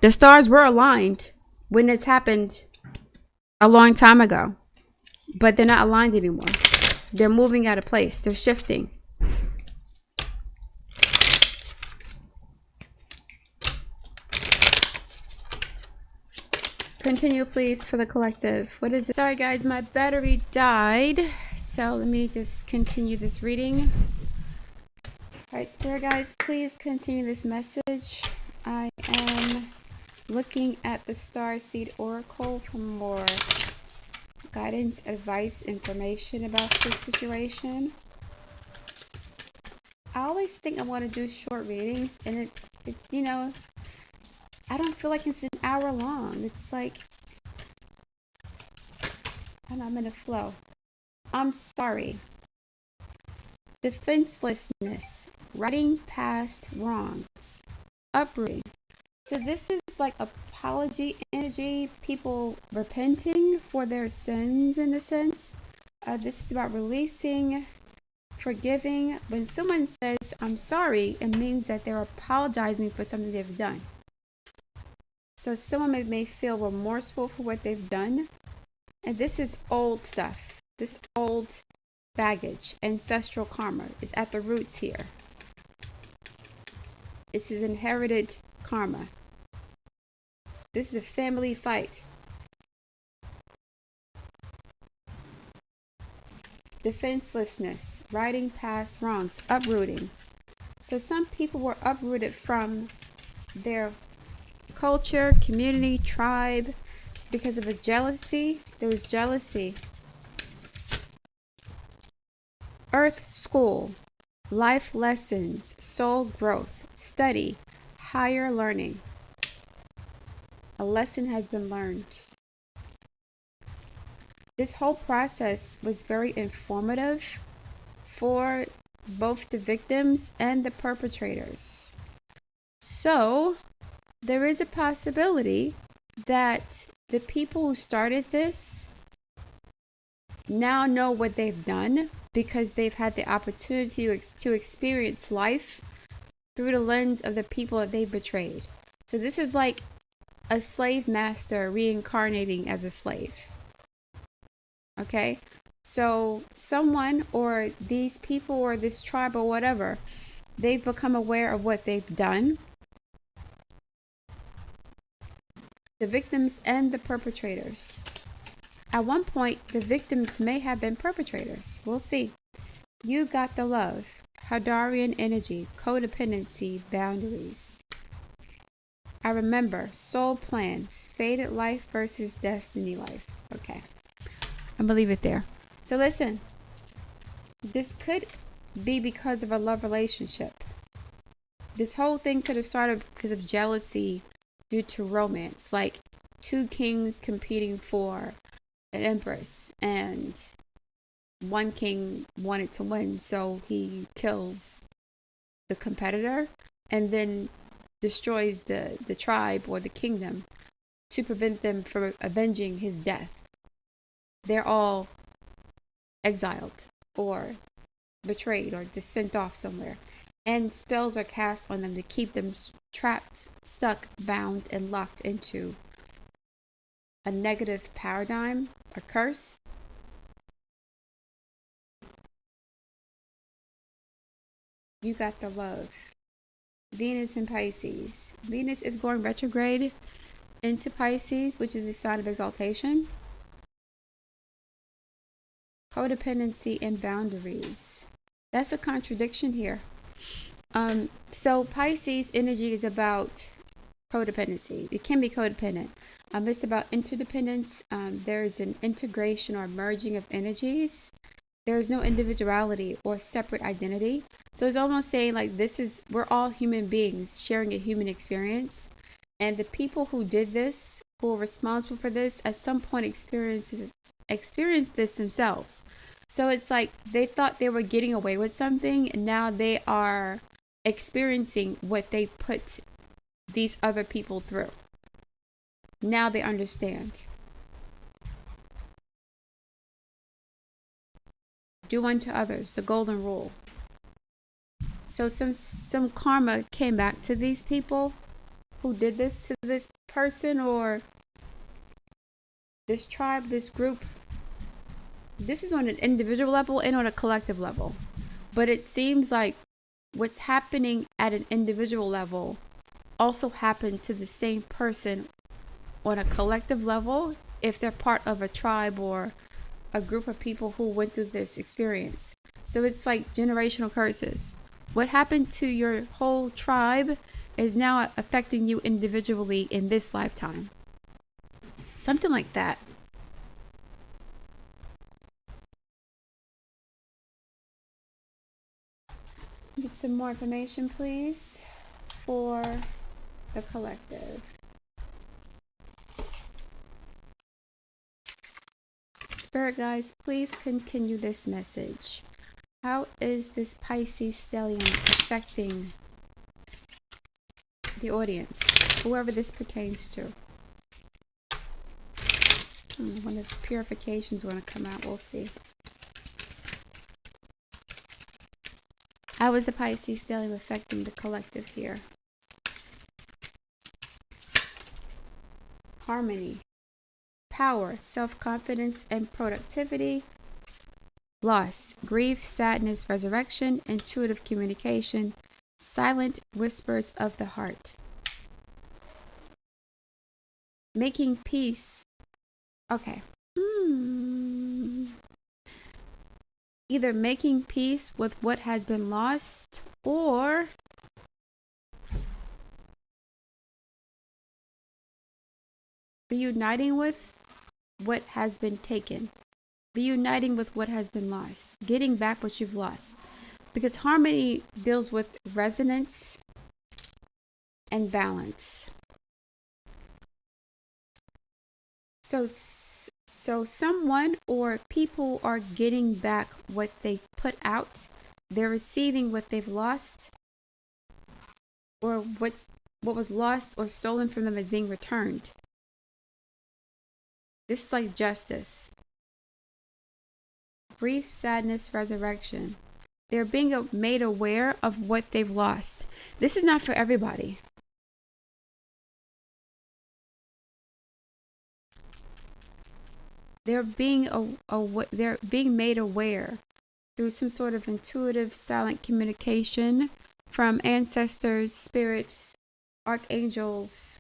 The stars were aligned when this happened a long time ago. But they're not aligned anymore. They're moving out of place. They're shifting. Continue, please, for the collective. What is it? Sorry, guys, my battery died. So let me just continue this reading. All right, Spirit guys, please continue this message. I am looking at the Star Seed Oracle for more guidance, advice, information about this situation. I always think I want to do short readings, and it you know, I don't feel like it's an hour long. It's like, and I'm in a flow. I'm sorry. Defenselessness, righting past wrongs, uprooting. So this is like apology energy, people repenting for their sins in a sense. This is about releasing, forgiving. When someone says, I'm sorry, it means that they're apologizing for something they've done. So someone may feel remorseful for what they've done. And this is old stuff. This old baggage, ancestral karma is at the roots here. This is inherited karma. This is a family fight. Defenselessness, righting past wrongs, uprooting. So some people were uprooted from their culture, community, tribe, because of a jealousy. There was jealousy. Earth school, life lessons, soul growth, study, higher learning. A lesson has been learned. This whole process was very informative for both the victims and the perpetrators. So there is a possibility that the people who started this now know what they've done because they've had the opportunity to experience life through the lens of the people that they betrayed. So this is like a slave master reincarnating as a slave. Okay? So someone or these people or this tribe or whatever, they've become aware of what they've done. The victims and the perpetrators. At one point, the victims may have been perpetrators. We'll see. You got the love. Hadarian energy. Codependency. Boundaries. I remember. Soul plan. Fated life versus destiny life. Okay. I'm going to leave it there. So listen. This could be because of a love relationship. This whole thing could have started because of jealousy due to romance. Like two kings competing for an empress, and one king wanted to win, so he kills the competitor and then destroys the tribe or the kingdom to prevent them from avenging his death. They're all exiled or betrayed or just sent off somewhere, and spells are cast on them to keep them trapped, stuck, bound, and locked into a negative paradigm, a curse. You got the love. Venus in Pisces. Venus is going retrograde into Pisces, which is a sign of exaltation. Codependency and boundaries. That's a contradiction here. So Pisces energy is about codependency. It can be codependent. It's about interdependence. There is an integration or merging of energies. There is no individuality or separate identity. So it's almost saying like we're all human beings sharing a human experience. And the people who did this, who are responsible for this, at some point experienced this themselves. So it's like they thought they were getting away with something, and now they are experiencing what they put these other people through. Now they understand. Do unto others, the golden rule. So some karma came back to these people who did this to this person or this tribe, this group. This is on an individual level and on a collective level. But it seems like what's happening at an individual level also happened to the same person on a collective level if they're part of a tribe or a group of people who went through this experience. So it's like generational curses. What happened to your whole tribe is now affecting you individually in this lifetime. Something like that. Get some more information, please, for the collective. Spirit guys, please continue this message. How is this Pisces stellium affecting the audience, whoever this pertains to? When the purification's going to come out, we'll see. How is the Pisces stellium affecting the collective here? Harmony, power, self-confidence, and productivity. Loss, grief, sadness, resurrection, intuitive communication, silent whispers of the heart. Making peace. Okay. Either making peace with what has been lost or reuniting with what has been taken. Reuniting with what has been lost. Getting back what you've lost. Because harmony deals with resonance and balance. So someone or people are getting back what they've put out. They're receiving what they've lost, or what was lost or stolen from them is being returned. This is like justice. Grief, sadness, resurrection. They're being made aware of what they've lost. This is not for everybody. They're being made aware through some sort of intuitive silent communication from ancestors, spirits, archangels.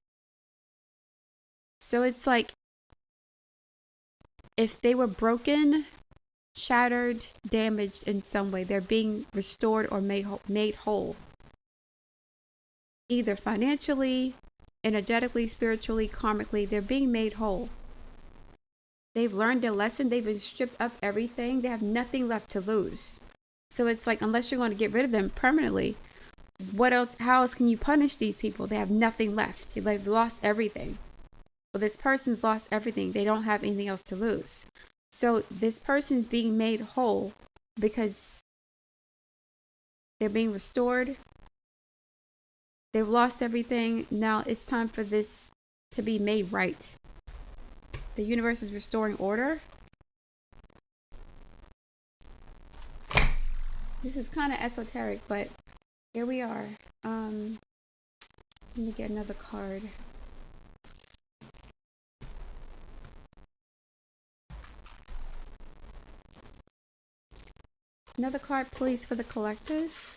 So it's like if they were broken, shattered, damaged in some way, they're being restored or made whole. Either financially, energetically, spiritually, karmically, they're being made whole. They've learned their lesson. They've been stripped of everything. They have nothing left to lose. So it's like, unless you're going to get rid of them permanently, what else? How else can you punish these people? They have nothing left. They've lost everything. Well, this person's lost everything. They don't have anything else to lose. So this person's being made whole because they're being restored. They've lost everything. Now it's time for this to be made right. The universe is restoring order. This is kind of esoteric, but here we are. Let me get another card. Another card, please, for the collective.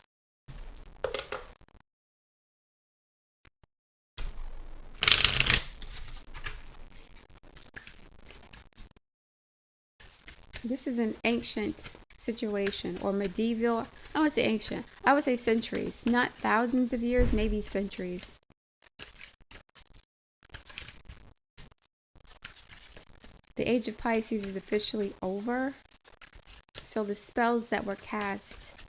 This is an ancient situation, or medieval. I would say ancient. I would say centuries, not thousands of years, maybe centuries. The age of Pisces is officially over. So the spells that were cast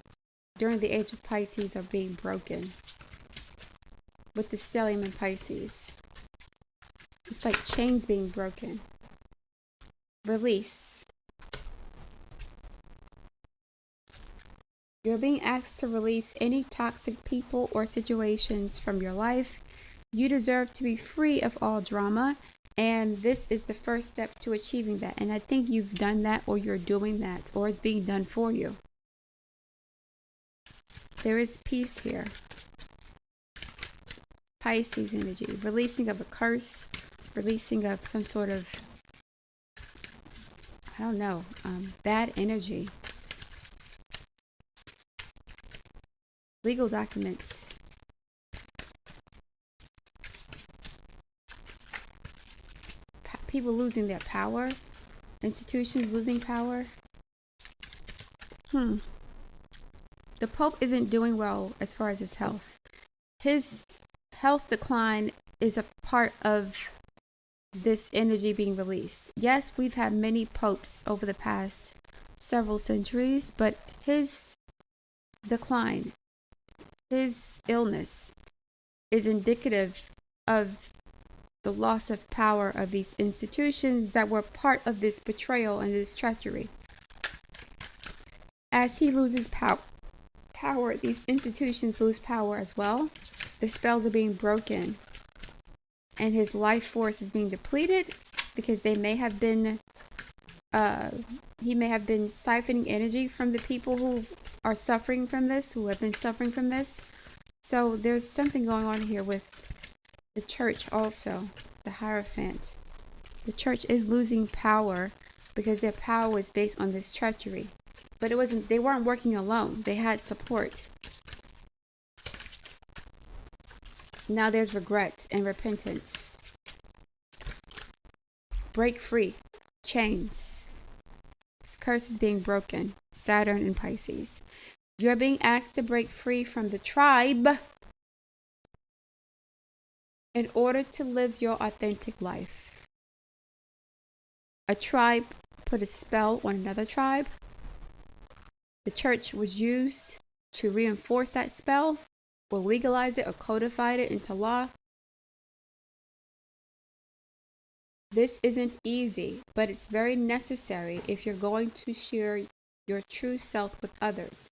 during the age of Pisces are being broken with the stellium in Pisces. It's like chains being broken. Release. You're being asked to release any toxic people or situations from your life. You deserve to be free of all drama, and this is the first step to achieving that. And I think you've done that, or you're doing that, or it's being done for you. There is peace here. Pisces energy, releasing of a curse, releasing of some sort of, I don't know, bad energy. Legal documents. People losing their power. Institutions losing power. The Pope isn't doing well as far as his health. His health decline is a part of this energy being released. Yes, we've had many popes over the past several centuries, but his decline, his illness, is indicative of the loss of power of these institutions that were part of this betrayal and this treachery. As he loses power, these institutions lose power as well. The spells are being broken, and his life force is being depleted because they may have been, he may have been siphoning energy from the people who are suffering from this, who have been suffering from this. So there's something going on here with the church also, the Hierophant. The church is losing power because their power was based on this treachery. But they weren't working alone. They had support. Now there's regret and repentance. Break free. Chains. This curse is being broken. Saturn in Pisces. You're being asked to break free from the tribe in order to live your authentic life. A tribe put a spell on another tribe. The church was used to reinforce that spell, or legalize it, or codify it into law. This isn't easy, but it's very necessary if you're going to share your true self with others.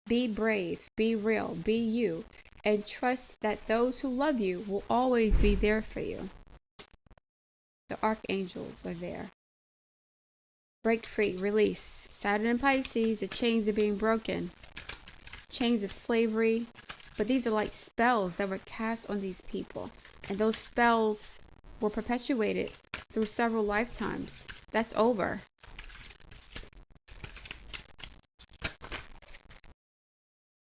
Be brave, be real, be you, and trust that those who love you will always be there for you. The archangels are there. Break free, release. Saturn and Pisces, the chains are being broken. Chains of slavery. But these are like spells that were cast on these people. And those spells were perpetuated through several lifetimes. That's over.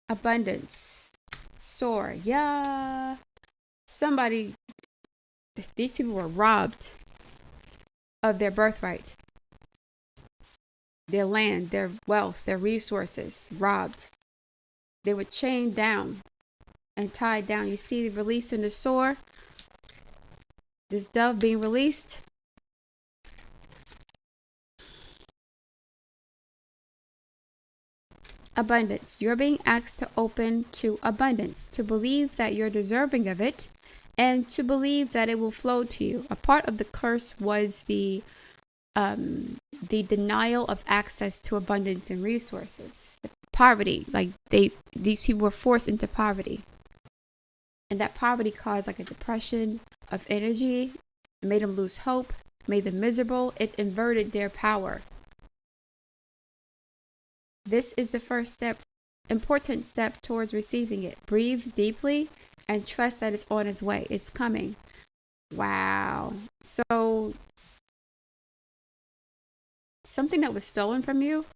Abundance. Soar. Yeah. These people were robbed of their birthright. Their land, their wealth, their resources, robbed. They were chained down and tied down. You see the release in the soar. This dove being released. Abundance. You're being asked to open to abundance, to believe that you're deserving of it, and to believe that it will flow to you. A part of the curse was the denial of access to abundance and resources. Poverty, like these people were forced into poverty, and that poverty caused like a depression of energy. It made them lose hope, made them miserable. It inverted their power. This is the first step, important step towards receiving it. Breathe deeply and trust that it's on its way. It's coming. Wow. So something that was stolen from you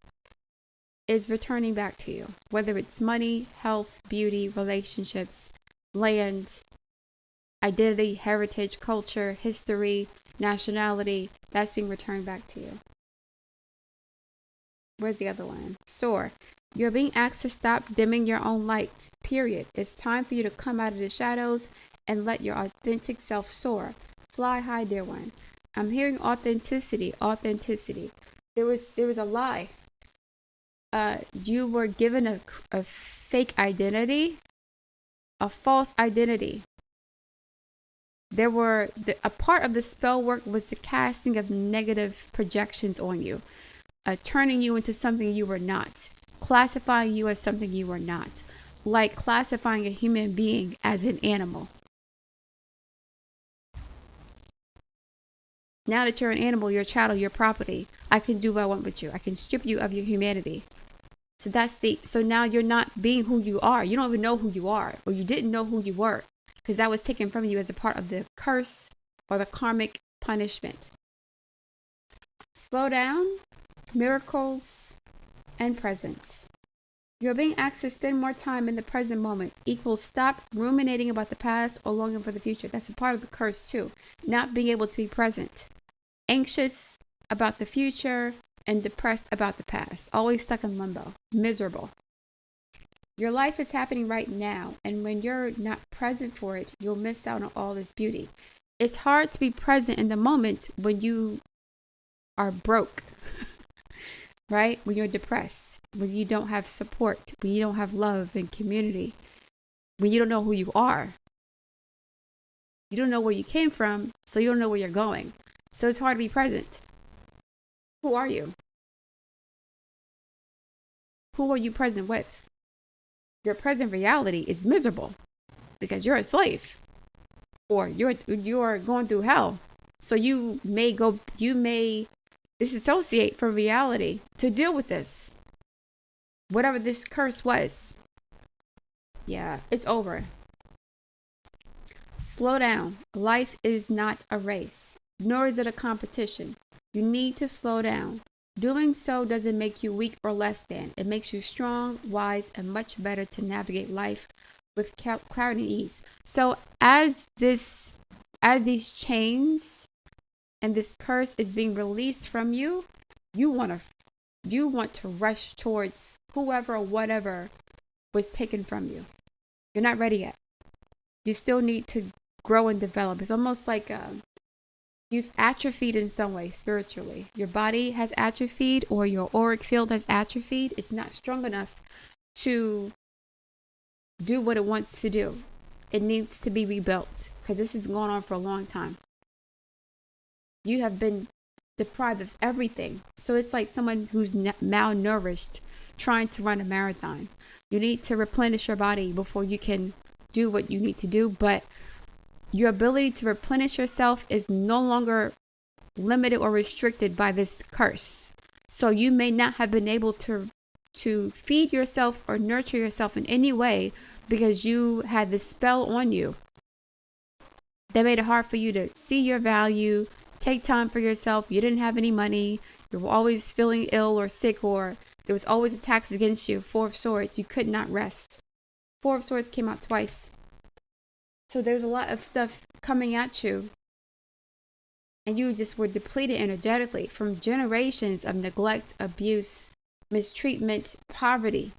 is returning back to you, whether it's money, health, beauty, relationships, land, identity, heritage, culture, history, nationality. That's being returned back to you. Where's the other one? Soar. You're being asked to stop dimming your own light. Period. It's time for you to come out of the shadows and let your authentic self soar. Fly high, dear one. I'm hearing authenticity. Authenticity. There was a lie. You were given a fake identity, a false identity. A part of the spell work was the casting of negative projections on you, turning you into something you were not, classifying you as something you were not, like classifying a human being as an animal. Now that you're an animal, you're a chattel, you're property. I can do what I want with you. I can strip you of your humanity. So now you're not being who you are. You don't even know who you are, or you didn't know who you were, because that was taken from you as a part of the curse or the karmic punishment. Slow down, miracles, and presence. You're being asked to spend more time in the present moment. Equals stop ruminating about the past or longing for the future. That's a part of the curse too. Not being able to be present. Anxious about the future and depressed about the past. Always stuck in limbo. Miserable. Your life is happening right now, and when you're not present for it, you'll miss out on all this beauty. It's hard to be present in the moment when you are broke, right? When you're depressed, when you don't have support, when you don't have love and community, when you don't know who you are. You don't know where you came from, so you don't know where you're going. So it's hard to be present. Who are you? Who are you present with? Your present reality is miserable because you're a slave, or you're going through hell. So you may disassociate from reality to deal with this. Whatever this curse was. Yeah, it's over. Slow down. Life is not a race, nor is it a competition. You need to slow down. Doing so doesn't make you weak or less than. It makes you strong, wise, and much better to navigate life with clarity and ease. So as these chains and this curse is being released from you, you want to rush towards whoever or whatever was taken from you. You're not ready yet. You still need to grow and develop. It's almost like you've atrophied in some way spiritually. Your body has atrophied, or your auric field has atrophied. It's not strong enough to do what it wants to do. It needs to be rebuilt, because this is going on for a long time. You have been deprived of everything. So it's like someone who's malnourished trying to run a marathon. You need to replenish your body before you can do what you need to do. But your ability to replenish yourself is no longer limited or restricted by this curse. So you may not have been able to feed yourself or nurture yourself in any way because you had this spell on you that made it hard for you to see your value, take time for yourself. You didn't have any money. You were always feeling ill or sick, or there was always attacks against you. Four of Swords. You could not rest. Four of Swords came out twice. So there's a lot of stuff coming at you, and you just were depleted energetically from generations of neglect, abuse, mistreatment, poverty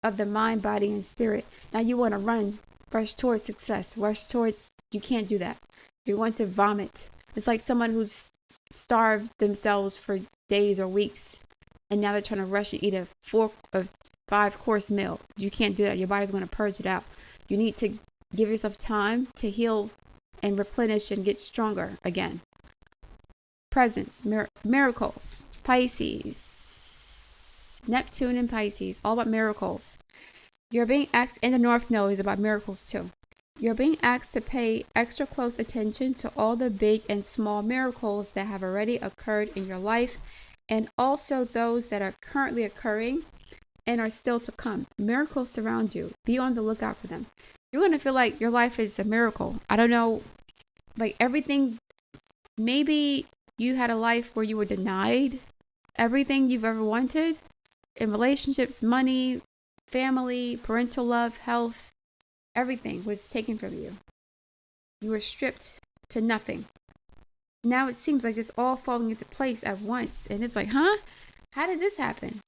of the mind, body, and spirit. Now you want to rush towards success, you can't do that. You want to vomit. It's like someone who's starved themselves for days or weeks, and now they're trying to rush and eat a 5-course meal. You can't do that. Your body's going to purge it out. You need to give yourself time to heal and replenish and get stronger again. Presence, miracles, Pisces, Neptune and Pisces, all about miracles. You're being asked, and the North Node is about miracles too. You're being asked to pay extra close attention to all the big and small miracles that have already occurred in your life, and also those that are currently occurring and are still to come. Miracles surround you. Be on the lookout for them. You're going to feel like your life is a miracle. I don't know, like everything. Maybe you had a life where you were denied everything you've ever wanted in relationships, money, family, parental love, health. Everything was taken from you. You were stripped to nothing. Now it seems like it's all falling into place at once. And it's like, huh? How did this happen?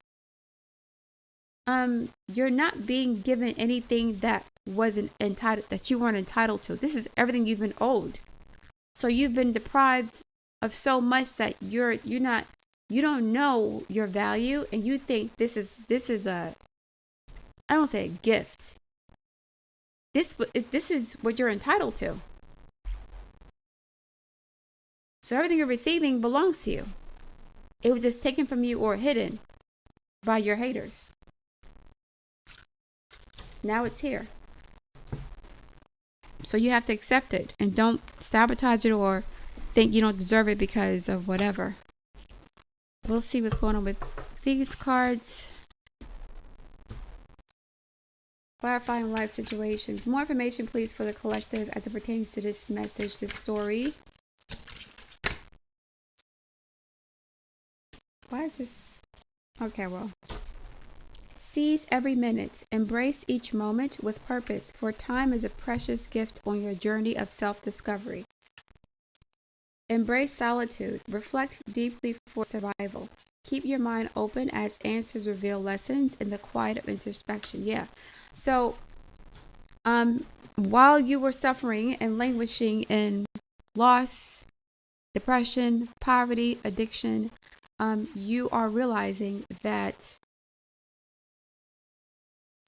You're not being given anything that wasn't entitled, that you weren't entitled to. This is everything you've been owed. So you've been deprived of so much that you don't know your value, and you think this is a, I don't say a gift. This is what you're entitled to. So everything you're receiving belongs to you. It was just taken from you or hidden by your haters. Now it's here. So you have to accept it and don't sabotage it or think you don't deserve it because of whatever. We'll see what's going on with these cards. Clarifying life situations. More information, please, for the collective as it pertains to this message, this story. Why is this? Okay, well. Seize every minute. Embrace each moment with purpose, for time is a precious gift on your journey of self-discovery. Embrace solitude. Reflect deeply for survival. Keep your mind open as answers reveal lessons in the quiet of introspection. Yeah. So, while you were suffering and languishing in loss, depression, poverty, addiction, you are realizing that,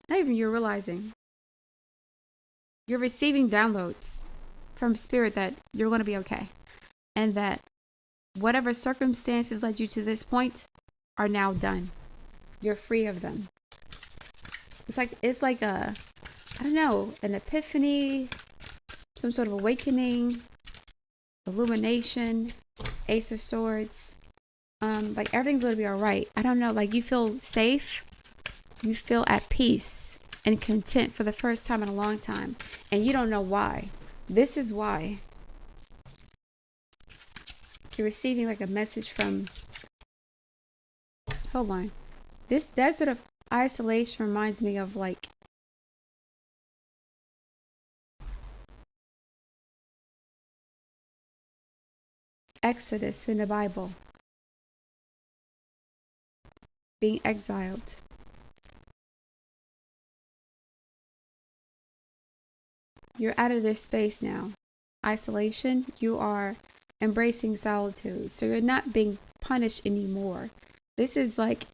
not even you're realizing, you're receiving downloads from spirit that you're going to be okay. And that whatever circumstances led you to this point are now done. You're free of them. It's like a, I don't know, an epiphany, some sort of awakening, illumination, Ace of Swords. Like everything's going to be all right. I don't know, like you feel safe. You feel at peace and content for the first time in a long time. And you don't know why. This is why. You're receiving like a message from, hold on. This desert of isolation reminds me of like Exodus in the Bible. Being exiled. You're out of this space now. Isolation. You are embracing solitude. So you're not being punished anymore. This is like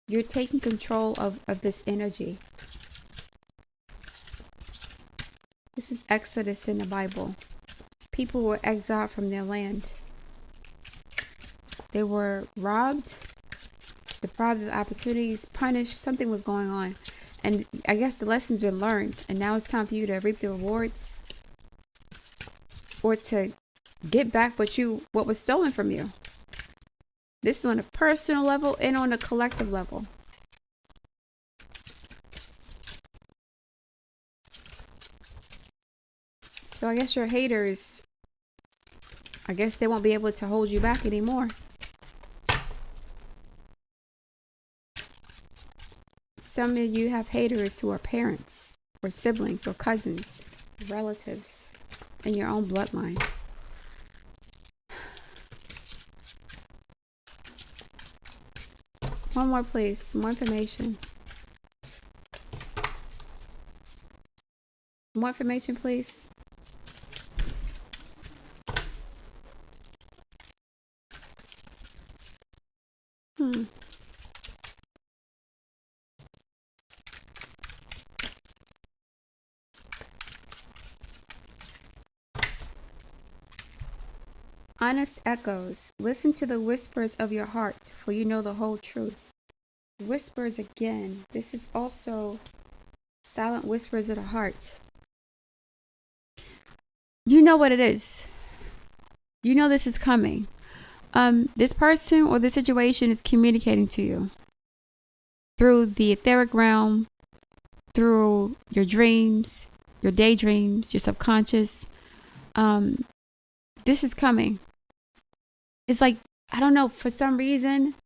you're taking control of this energy. This is Exodus in the Bible. People were exiled from their land. They were robbed, deprived of opportunities, punished. Something was going on. And I guess the lesson's been learned. And now it's time for you to reap the rewards. Or to get back what was stolen from you. This is on a personal level and on a collective level. So I guess your haters, I guess they won't be able to hold you back anymore. Some of you have haters who are parents or siblings or cousins, relatives in your own bloodline. One more, please. More information. More information, please. Honest echoes. Listen to the whispers of your heart, for you know the whole truth. Whispers again. This is also silent whispers of the heart. You know what it is. You know this is coming. This person or this situation is communicating to you through the etheric realm, through your dreams, your daydreams, your subconscious. This is coming. It's like, I don't know, for some reason,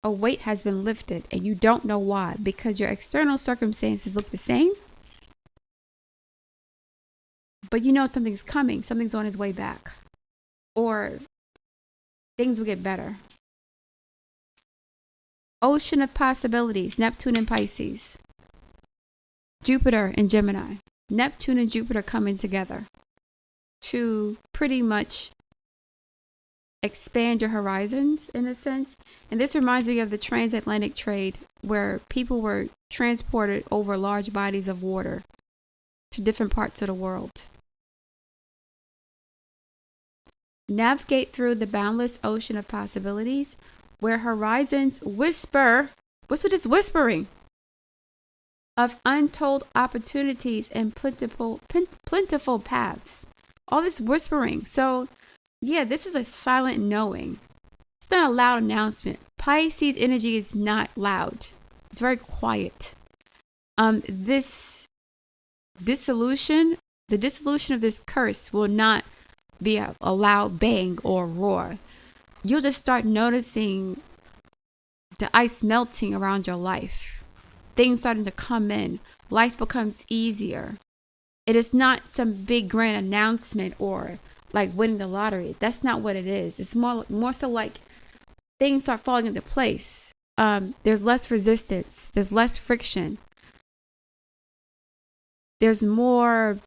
a weight has been lifted and you don't know why, because your external circumstances look the same. But you know something's coming, something's on its way back. Or things will get better. Ocean of possibilities, Neptune and Pisces. Jupiter and Gemini. Neptune and Jupiter coming together to pretty much expand your horizons in a sense. And this reminds me of the transatlantic trade where people were transported over large bodies of water to different parts of the world. Navigate through the boundless ocean of possibilities where horizons whisper. What's with this whispering? Of untold opportunities and plentiful paths. All this whispering. So, yeah, this is a silent knowing. It's not a loud announcement. Pisces energy is not loud. It's very quiet. This dissolution, the dissolution of this curse will not be a loud bang or roar. You'll just start noticing the ice melting around your life. Things starting to come in. Life becomes easier. It is not some big grand announcement or like winning the lottery. That's not what it is. It's more so like things start falling into place. There's less resistance. There's less friction. There's more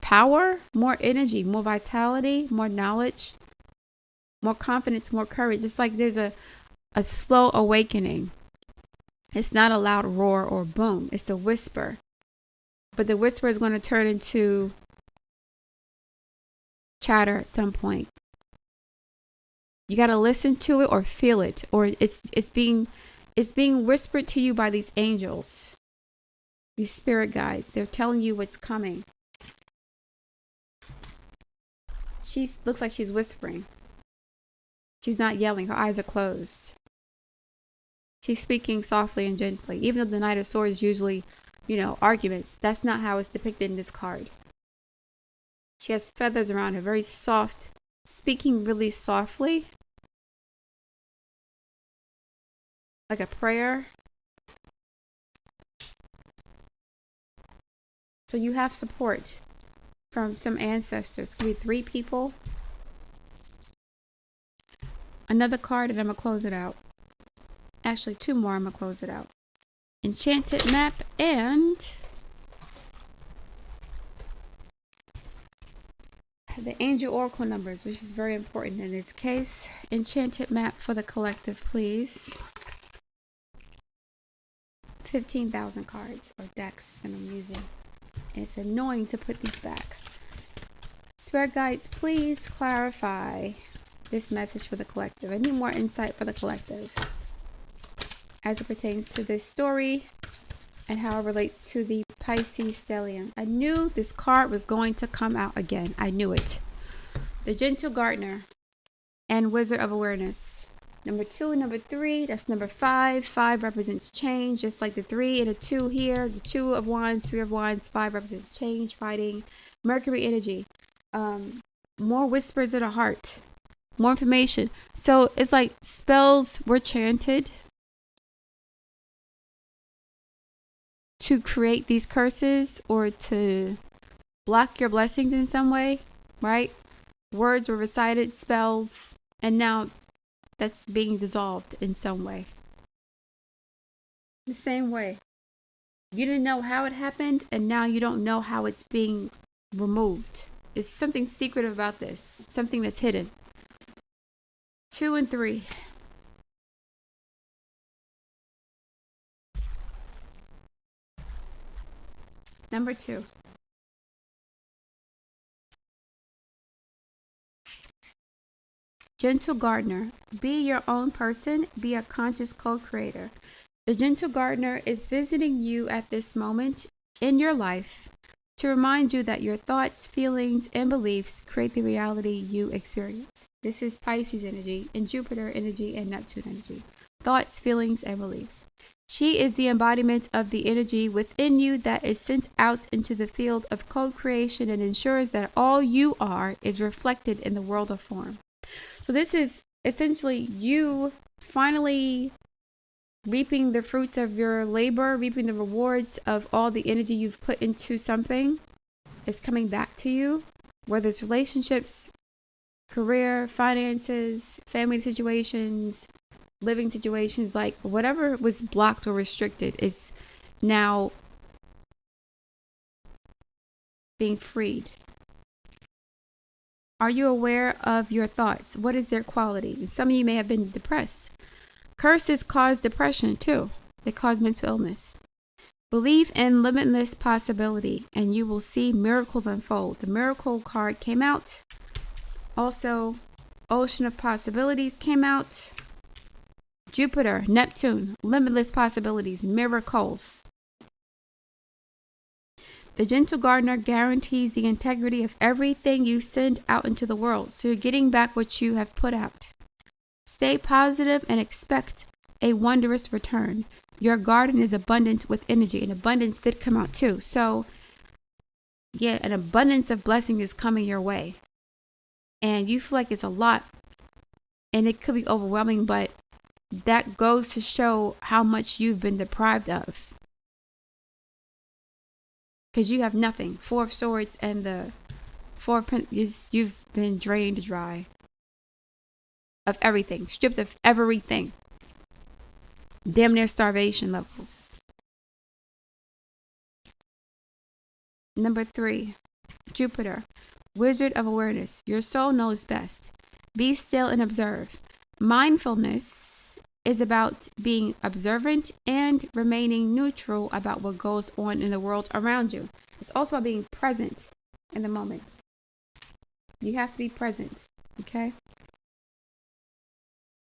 power, more energy, more vitality, more knowledge, more confidence, more courage. It's like there's a slow awakening. It's not a loud roar or boom. It's a whisper. But the whisper is going to turn into chatter at some point. You got to listen to it or feel it, or it's being whispered to you by these angels, these spirit guides. They're telling you what's coming. She looks like she's whispering. She's not yelling. Her eyes are closed. She's speaking softly and gently. Even though the Knight of Swords usually, arguments. That's not how it's depicted in this card. She has feathers around her, very soft, speaking really softly. Like a prayer. So you have support from some ancestors. It could be 3 people. Another card and I'm going to close it out. Actually, 2 more, I'm going to close it out. Enchanted map and the angel oracle numbers, which is very important in this case. Enchanted map for the collective, please. 15,000 cards or decks that I'm using. It's annoying to put these back. Spirit guides, please clarify this message for the collective. I need more insight for the collective as it pertains to this story and how it relates to the Pisces stellium. I knew this card was going to come out again. I knew it. The Gentle Gardener and Wizard of Awareness. Number 2 and number 3, that's number 5. 5 represents change, just like the 3 and a 2 here. The 2 of Wands, 3 of Wands, 5 represents change, fighting. Mercury energy. More whispers of the heart. More information. So it's like spells were chanted to create these curses or to block your blessings in some way, right? Words were recited, spells, and now that's being dissolved in some way. The same way. You didn't know how it happened, and now you don't know how it's being removed. It's something secretive about this, something that's hidden. 2 and 3. Number 2. Gentle Gardener. Be your own person. Be a conscious co-creator. The Gentle Gardener is visiting you at this moment in your life to remind you that your thoughts, feelings, and beliefs create the reality you experience. This is Pisces energy and Jupiter energy and Neptune energy. Thoughts, feelings, and beliefs. She is the embodiment of the energy within you that is sent out into the field of co-creation and ensures that all you are is reflected in the world of form. So this is essentially you finally reaping the fruits of your labor, reaping the rewards of all the energy you've put into something is coming back to you, whether it's relationships, career, finances, family situations, living situations, like whatever was blocked or restricted is now being freed. Are you aware of your thoughts? What is their quality? And some of you may have been depressed. Curses cause depression too. They cause mental illness. Believe in limitless possibility and you will see miracles unfold. The miracle card came out. Also, ocean of possibilities came out. Jupiter, Neptune, limitless possibilities, miracles. The gentle gardener guarantees the integrity of everything you send out into the world. So you're getting back what you have put out. Stay positive and expect a wondrous return. Your garden is abundant with energy, and abundance did come out too. So yeah, an abundance of blessing is coming your way. And you feel like it's a lot and it could be overwhelming, but that goes to show how much you've been deprived of. Because you have nothing. Four of Swords and the Four of Pentacles, you've been drained dry of everything, stripped of everything. Damn near starvation levels. Number 3, Jupiter, Wizard of Awareness. Your soul knows best. Be still and observe. Mindfulness is about being observant and remaining neutral about what goes on in the world around you. It's also about being present in the moment. You have to be present, okay?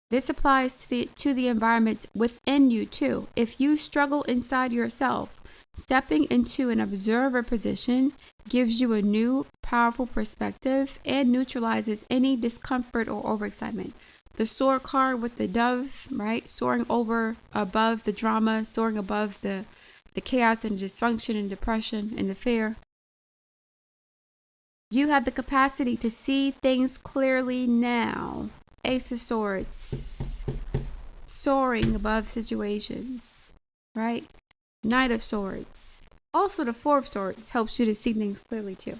This applies to the environment within you too. If you struggle inside yourself, stepping into an observer position gives you a new, powerful perspective and neutralizes any discomfort or overexcitement. The Sword card with the dove, right? Soaring above the drama, soaring above the chaos and dysfunction and depression and the fear. You have the capacity to see things clearly now. Ace of Swords, soaring above situations, right? Knight of Swords. Also, the Four of Swords helps you to see things clearly too.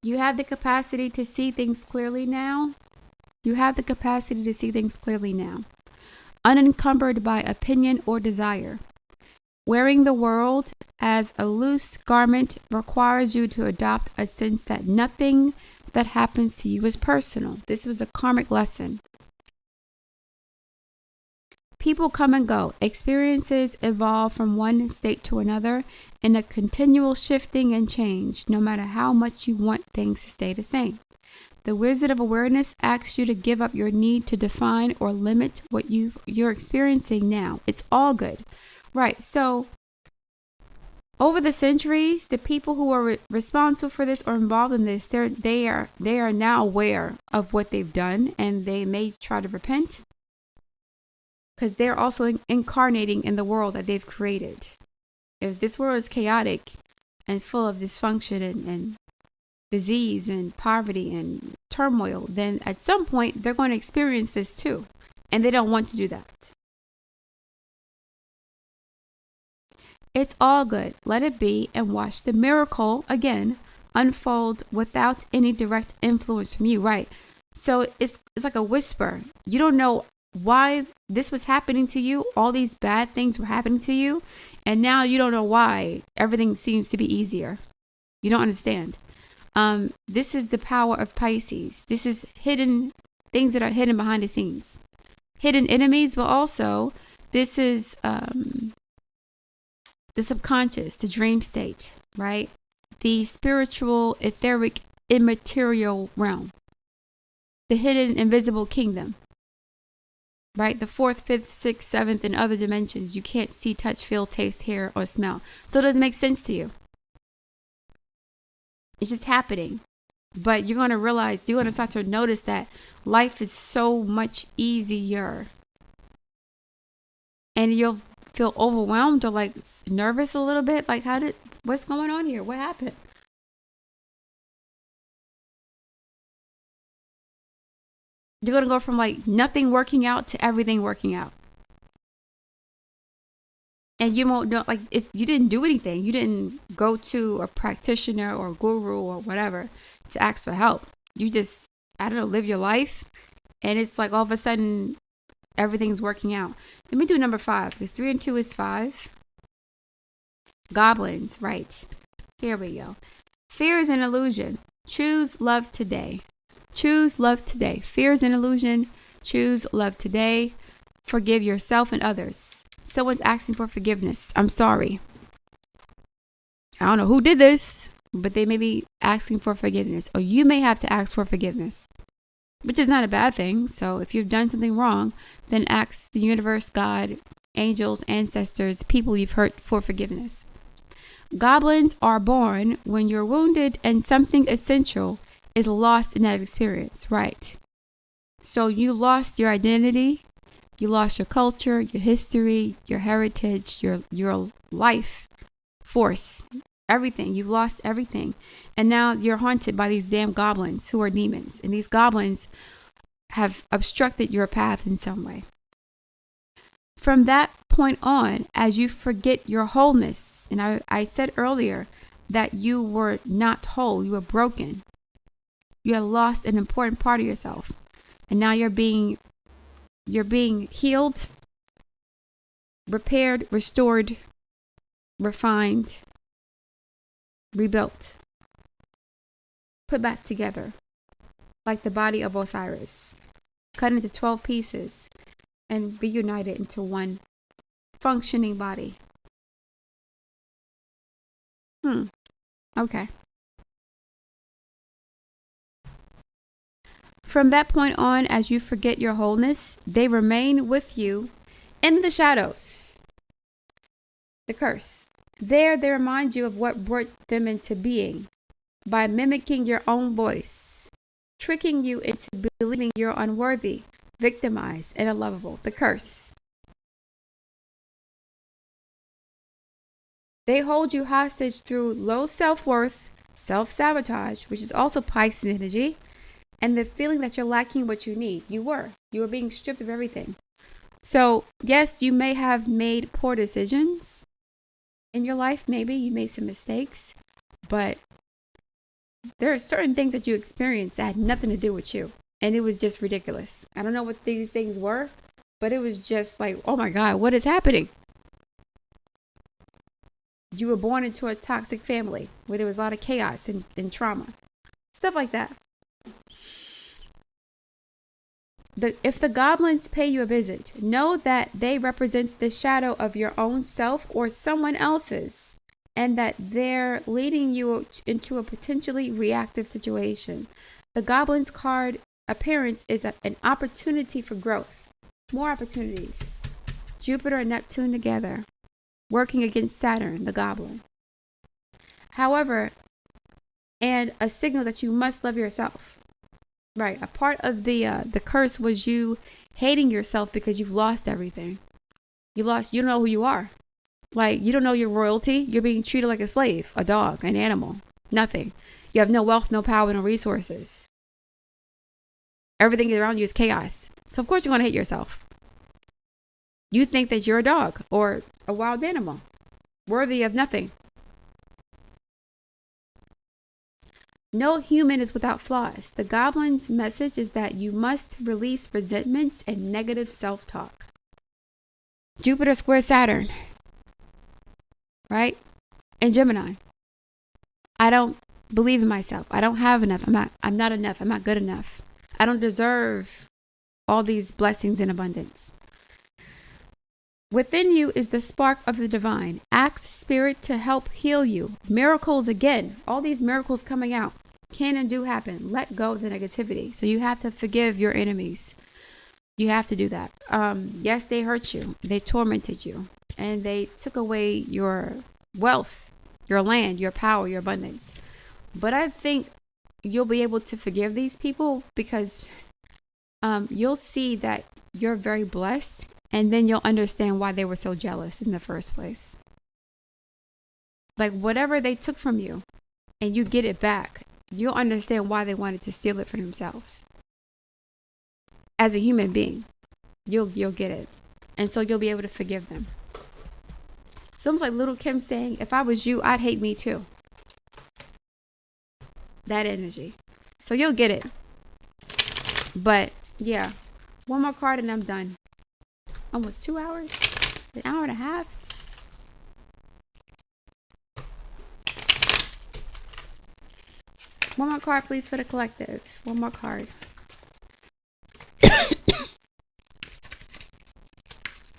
You have the capacity to see things clearly now. You have the capacity to see things clearly now. Unencumbered by opinion or desire. Wearing the world as a loose garment requires you to adopt a sense that nothing that happens to you is personal. This was a karmic lesson. People come and go. Experiences evolve from one state to another in a continual shifting and change, no matter how much you want things to stay the same. The Wizard of Awareness asks you to give up your need to define or limit what you're experiencing now. It's all good. Right. So over the centuries, the people who are responsible for this or involved in this, they are now aware of what they've done, and they may try to repent because they're also incarnating in the world that they've created. If this world is chaotic and full of dysfunction and disease and poverty and turmoil, then at some point they're going to experience this too, and they don't want to do that. It's all good. Let it be and watch the miracle again unfold without any direct influence from you. Right. So it's like a whisper. You don't know why this was happening to you. All these bad things were happening to you. And now you don't know why everything seems to be easier. You don't understand. This is the power of Pisces. This is hidden things that are hidden behind the scenes. Hidden enemies, but also this is the subconscious, the dream state, right? The spiritual, etheric, immaterial realm. The hidden, invisible kingdom, right? The 4th, 5th, 6th, 7th, and other dimensions you can't see, touch, feel, taste, hear, or smell. So it doesn't make sense to you. It's just happening. But you're going to start to notice that life is so much easier. And you'll feel overwhelmed or like nervous a little bit. Like, what's going on here? What happened? You're going to go from like nothing working out to everything working out. And you won't know, like, you didn't do anything. You didn't go to a practitioner or guru or whatever to ask for help. You just, I don't know, live your life. And it's like all of a sudden, everything's working out. Let me do number 5, because 3 and 2 is 5. Goblins, right. Here we go. Fear is an illusion. Choose love today. Choose love today. Fear is an illusion. Choose love today. Forgive yourself and others. Someone's asking for forgiveness. I'm sorry. I don't know who did this, but they may be asking for forgiveness, or you may have to ask for forgiveness, which is not a bad thing. So if you've done something wrong, then ask the universe, God, angels, ancestors, people you've hurt for forgiveness. Goblins are born when you're wounded and something essential is lost in that experience, right? So you lost your identity. You lost your culture, your history, your heritage, your life force, everything. You've lost everything. And now you're haunted by these damn goblins who are demons. And these goblins have obstructed your path in some way. From that point on, as you forget your wholeness, and I said earlier that you were not whole, you were broken. You had lost an important part of yourself. And now you're being healed, repaired, restored, refined, rebuilt, put back together like the body of Osiris, cut into 12 pieces and reunited into one functioning body. Okay. From that point on, as you forget your wholeness, they remain with you in the shadows. The curse. There, they remind you of what brought them into being by mimicking your own voice, tricking you into believing you're unworthy, victimized, and unlovable. The curse. They hold you hostage through low self-worth, self-sabotage, which is also Pisces energy, and the feeling that you're lacking what you need. You were being stripped of everything. So yes, you may have made poor decisions in your life. Maybe you made some mistakes, but there are certain things that you experienced that had nothing to do with you. And it was just ridiculous. I don't know what these things were, but it was just like, oh my God, what is happening? You were born into a toxic family where there was a lot of chaos and trauma. Stuff like that. If the goblins pay you a visit, know that they represent the shadow of your own self or someone else's, and that they're leading you into a potentially reactive situation. The goblin's card appearance is an opportunity for growth. More opportunities. Jupiter and Neptune together, working against Saturn, the goblin. However, and a signal that you must love yourself. Right. A part of the curse was you hating yourself because you've lost everything. You don't know who you are. Like, you don't know your royalty. You're being treated like a slave, a dog, an animal, nothing. You have no wealth, no power, no resources. Everything around you is chaos. So of course you're going to hate yourself. You think that you're a dog or a wild animal, worthy of nothing. No human is without flaws. The goblin's message is that you must release resentments and negative self-talk. Jupiter square Saturn, right? And Gemini. I don't believe in myself. I don't have enough. I'm not enough. I'm not good enough. I don't deserve all these blessings in abundance. Within you is the spark of the divine. Ask Spirit to help heal you. Miracles again. All these miracles coming out can and do happen. Let go of the negativity. So you have to forgive your enemies. You have to do that. Yes, they hurt you. They tormented you. And they took away your wealth, your land, your power, your abundance. But I think you'll be able to forgive these people because you'll see that you're very blessed. And then you'll understand why they were so jealous in the first place. Like whatever they took from you and you get it back, you'll understand why they wanted to steal it for themselves. As a human being, you'll get it. And so you'll be able to forgive them. It's almost like Little Kim saying, if I was you, I'd hate me too. That energy. So you'll get it. But yeah, one more card and I'm done. Almost 2 hours, an hour and a half. One more card, please, for the collective. One more card.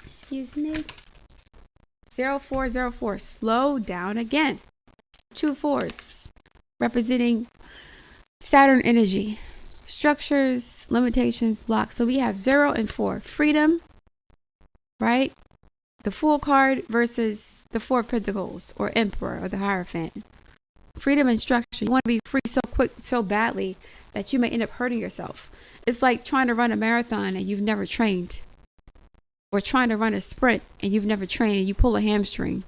Excuse me. 0404. Slow down again. 2 4s representing Saturn energy. Structures, limitations, blocks. So we have 0 and 4. Freedom, right? The Fool card versus the 4 of Pentacles, or Emperor, or the Hierophant. Freedom and structure. You want to be free so quick, so badly that you may end up hurting yourself. It's like trying to run a marathon and you've never trained, or trying to run a sprint and you've never trained and you pull a hamstring.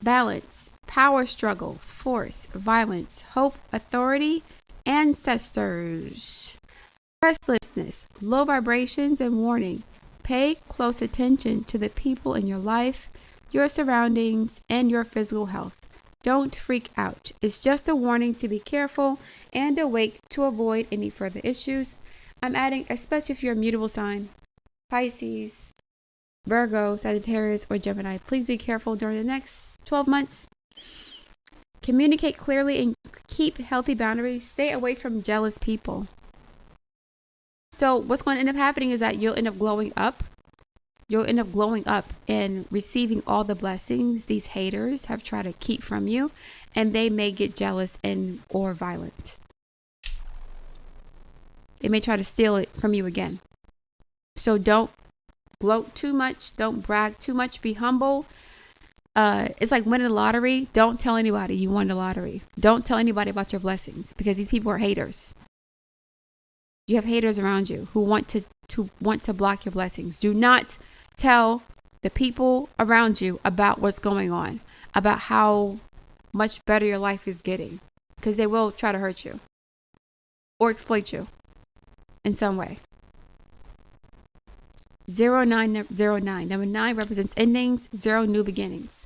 Balance, power struggle, force, violence, hope, authority, ancestors. Restlessness, low vibrations, and warning. Pay close attention to the people in your life, your surroundings, and your physical health. Don't freak out. It's just a warning to be careful and awake to avoid any further issues. I'm adding, especially if you're a mutable sign, Pisces, Virgo, Sagittarius, or Gemini. Please be careful during the next 12 months. Communicate clearly and keep healthy boundaries. Stay away from jealous people. So what's going to end up happening is that you'll end up glowing up. You'll end up glowing up and receiving all the blessings these haters have tried to keep from you, and they may get jealous and or violent. They may try to steal it from you again. So don't gloat too much. Don't brag too much. Be humble. It's like winning the lottery. Don't tell anybody you won the lottery. Don't tell anybody about your blessings, because these people are haters. You have haters around you who want to block your blessings. Do not tell the people around you about what's going on, about how much better your life is getting, because they will try to hurt you or exploit you in some way. 0909. Number 9 represents endings. 0, new beginnings.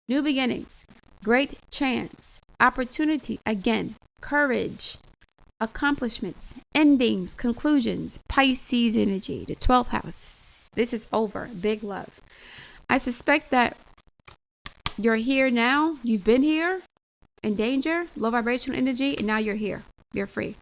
New beginnings. Great chance. Opportunity. Again. Courage. Accomplishments. Endings. Conclusions. Pisces energy. The 12th house. This is over. Big love. I suspect that you're here now. You've been here in danger. Low vibrational energy. And now you're here. You're free.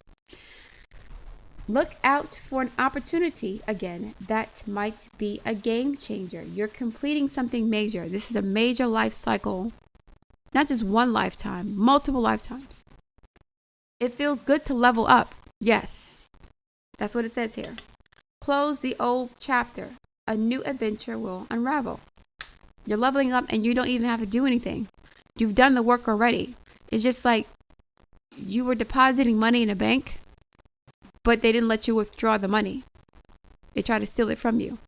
Look out for an opportunity, again, that might be a game changer. You're completing something major. This is a major life cycle, not just one lifetime, multiple lifetimes. It feels good to level up. Yes, that's what it says here. Close the old chapter. A new adventure will unravel. You're leveling up and you don't even have to do anything. You've done the work already. It's just like you were depositing money in a bank, but they didn't let you withdraw the money. They tried to steal it from you.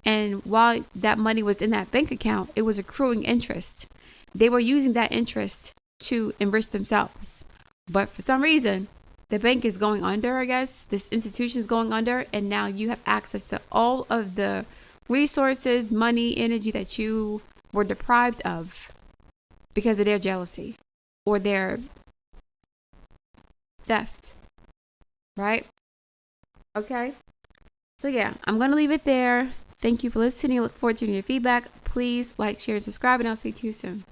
And while that money was in that bank account, it was accruing interest. They were using that interest to enrich themselves. But for some reason, the bank is going under, I guess. This institution is going under. And now you have access to all of the resources, money, energy that you were deprived of because of their jealousy or their theft. Right? Okay. So yeah, I'm going to leave it there. Thank you for listening. I look forward to your feedback. Please like, share, and subscribe, and I'll speak to you soon.